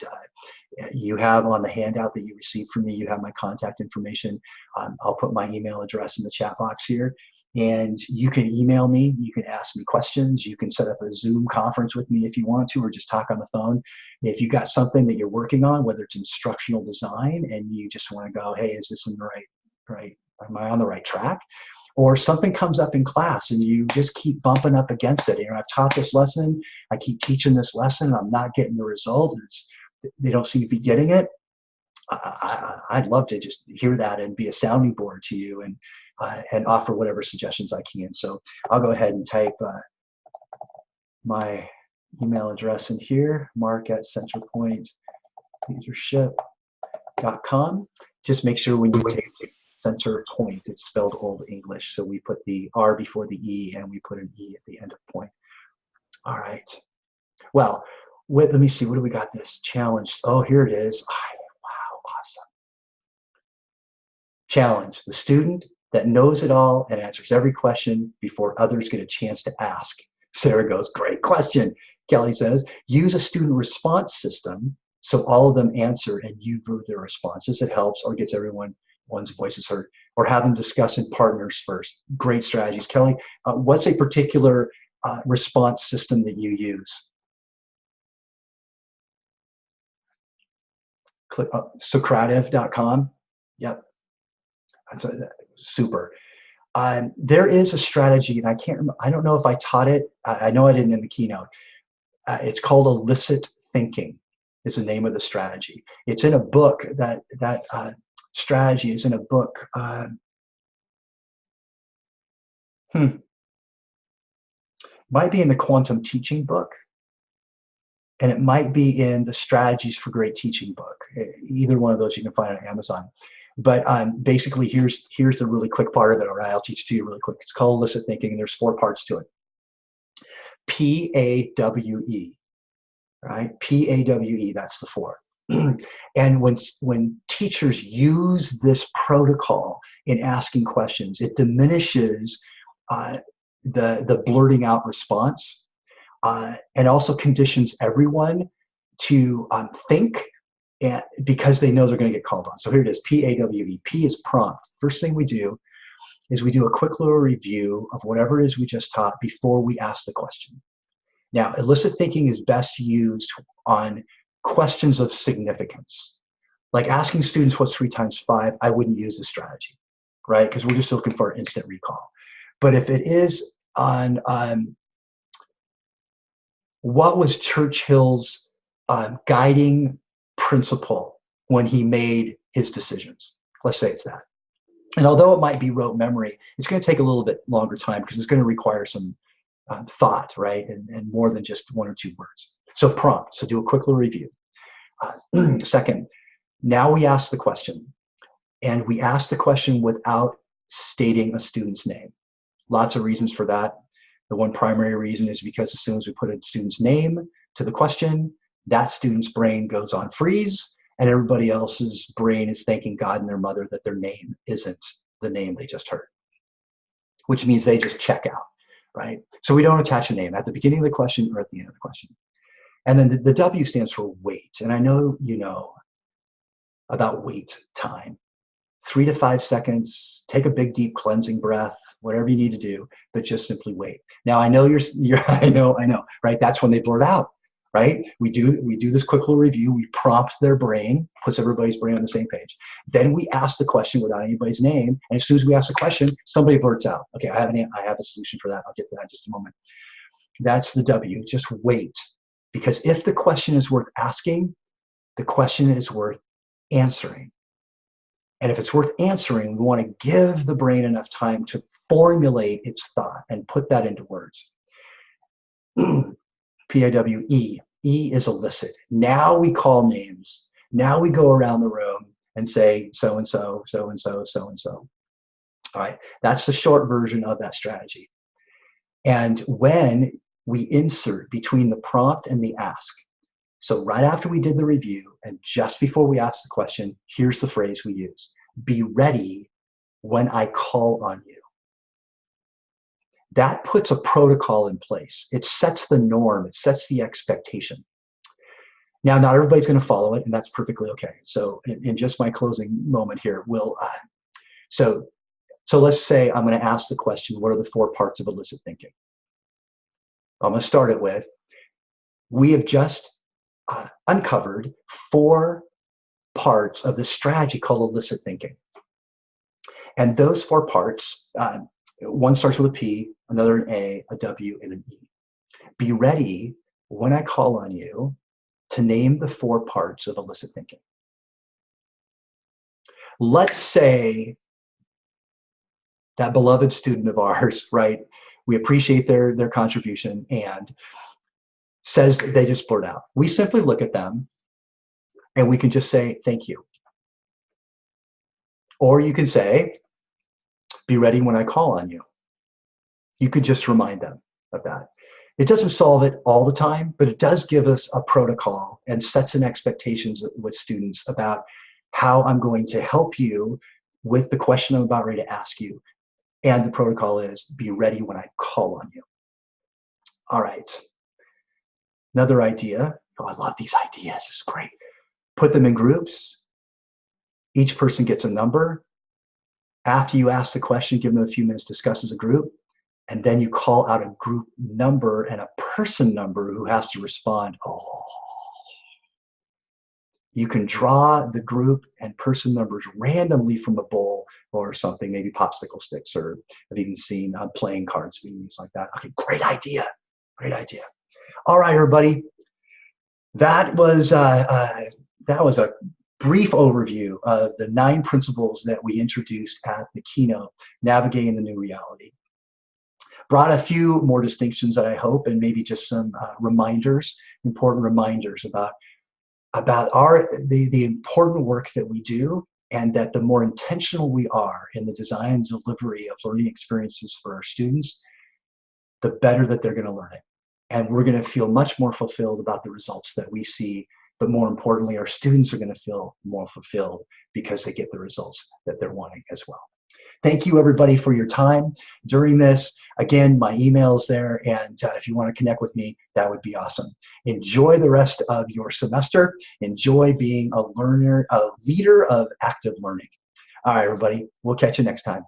you have on the handout that you received from me, you have my contact information. I'll put my email address in the chat box here, and you can email me, you can ask me questions, you can set up a Zoom conference with me if you want to, or just talk on the phone. If you got something that you're working on, whether it's instructional design, and you just want to go, hey, is this in the right, am I on the right track? Or something comes up in class and you just keep bumping up against it. I've taught this lesson, I keep teaching this lesson, I'm not getting the result, they don't seem to be getting it. I'd love to just hear that and be a sounding board to you and offer whatever suggestions I can. So I'll go ahead and type my email address in here, mark@centrepointeleadership.com. Just make sure when you take CenterPointe, it's spelled Old English. So we put the R before the E and we put an E at the end of point. All right. Well, let me see, what do we got this challenge? Oh, here it is. Wow, awesome. Challenge: the student that knows it all and answers every question before others get a chance to ask. Sarah goes, great question. Kelly says, use a student response system so all of them answer and you view their responses. It helps, or gets everyone's voices heard, or have them discuss in partners first. Great strategies. Kelly, what's a particular response system that you use? Click Socrative.com. Yep. That's super. There is a strategy, and I can't remember, I don't know if I taught it. I know I didn't in the keynote. It's called illicit thinking is the name of the strategy. It's in a book, that strategy is in a book. Might be in the quantum teaching book, and it might be in the strategies for great teaching book. Either one of those you can find on Amazon. But basically, here's the really quick part of it. All right, I'll teach it to you really quick. It's called illicit thinking, and there's 4 parts to it. PAWE, right? PAWE, that's the 4. And when teachers use this protocol in asking questions, it diminishes the blurting out response, and also conditions everyone to think and because they know they're going to get called on. So here it is, PAWE. P is prompt. First thing we do is we do a quick little review of whatever it is we just taught before we ask the question. Now, illicit thinking is best used on questions of significance. Like asking students what's 3 times 5, I wouldn't use this strategy, right? Because we're just looking for instant recall. But if it is on what was Churchill's guiding principle when he made his decisions, let's say it's that. And although it might be rote memory, it's going to take a little bit longer time because it's going to require some thought, right? And more than just 1 or 2 words. So prompt, so do a quick little review. Second, now we ask the question, and we ask the question without stating a student's name. Lots of reasons for that. The one primary reason is because as soon as we put a student's name to the question, that student's brain goes on freeze, and everybody else's brain is thanking God and their mother that their name isn't the name they just heard, which means they just check out, right? So we don't attach a name at the beginning of the question or at the end of the question. And then the W stands for wait. And I know you know about wait time. 3 to 5 seconds, take a big, deep cleansing breath, whatever you need to do, but just simply wait. Now, I know I know, right? That's when they blurt out, right? We do this quick little review. We prompt their brain, puts everybody's brain on the same page. Then we ask the question without anybody's name. And as soon as we ask the question, somebody blurts out, okay, I have a solution for that. I'll get to that in just a moment. That's the W, just wait. Because if the question is worth asking, the question is worth answering. And if it's worth answering, we want to give the brain enough time to formulate its thought and put that into words. PAWE. E is elicit. Now we call names. Now we go around the room and say so-and-so, so-and-so, so-and-so. All right, that's the short version of that strategy. And when we insert between the prompt and the ask, so right after we did the review and just before we ask the question, here's the phrase we use. Be ready when I call on you. That puts a protocol in place. It sets the norm. It sets the expectation. Now, not everybody's going to follow it, and that's perfectly okay. So in just my closing moment here, so let's say I'm going to ask the question, what are the 4 parts of illicit thinking? I'm going to start it with, we have just uncovered 4 parts of the strategy called illicit thinking. And those 4 parts, one starts with a P, another an A, a W, and an E. Be ready when I call on you to name the 4 parts of illicit thinking. Let's say that beloved student of ours, right? We appreciate their contribution and says they just blurt out. We simply look at them and we can just say, thank you. Or you can say, be ready when I call on you. You could just remind them of that. It doesn't solve it all the time, but it does give us a protocol and sets an expectations with students about how I'm going to help you with the question I'm about ready to ask you. And the protocol is be ready when I call on you. All right. Another idea. Oh, I love these ideas. It's great. Put them in groups. Each person gets a number. After you ask the question, give them a few minutes to discuss as a group. And then you call out a group number and a person number who has to respond. Oh. You can draw the group and person numbers randomly from a bowl or something, maybe popsicle sticks, or I've even seen playing cards being used like that. Okay, great idea. Great idea. All right, everybody. That was a brief overview of the 9 principles that we introduced at the keynote, Navigating the New Reality. Brought a few more distinctions that I hope, and maybe just some reminders, important reminders about the important work that we do, and that the more intentional we are in the design and delivery of learning experiences for our students, the better that they're going to learn it. And we're going to feel much more fulfilled about the results that we see, but more importantly, our students are going to feel more fulfilled because they get the results that they're wanting as well. Thank you, everybody, for your time during this. Again, my email's there, and if you want to connect with me, that would be awesome. Enjoy the rest of your semester. Enjoy being a learner, a leader of active learning. All right, everybody, we'll catch you next time.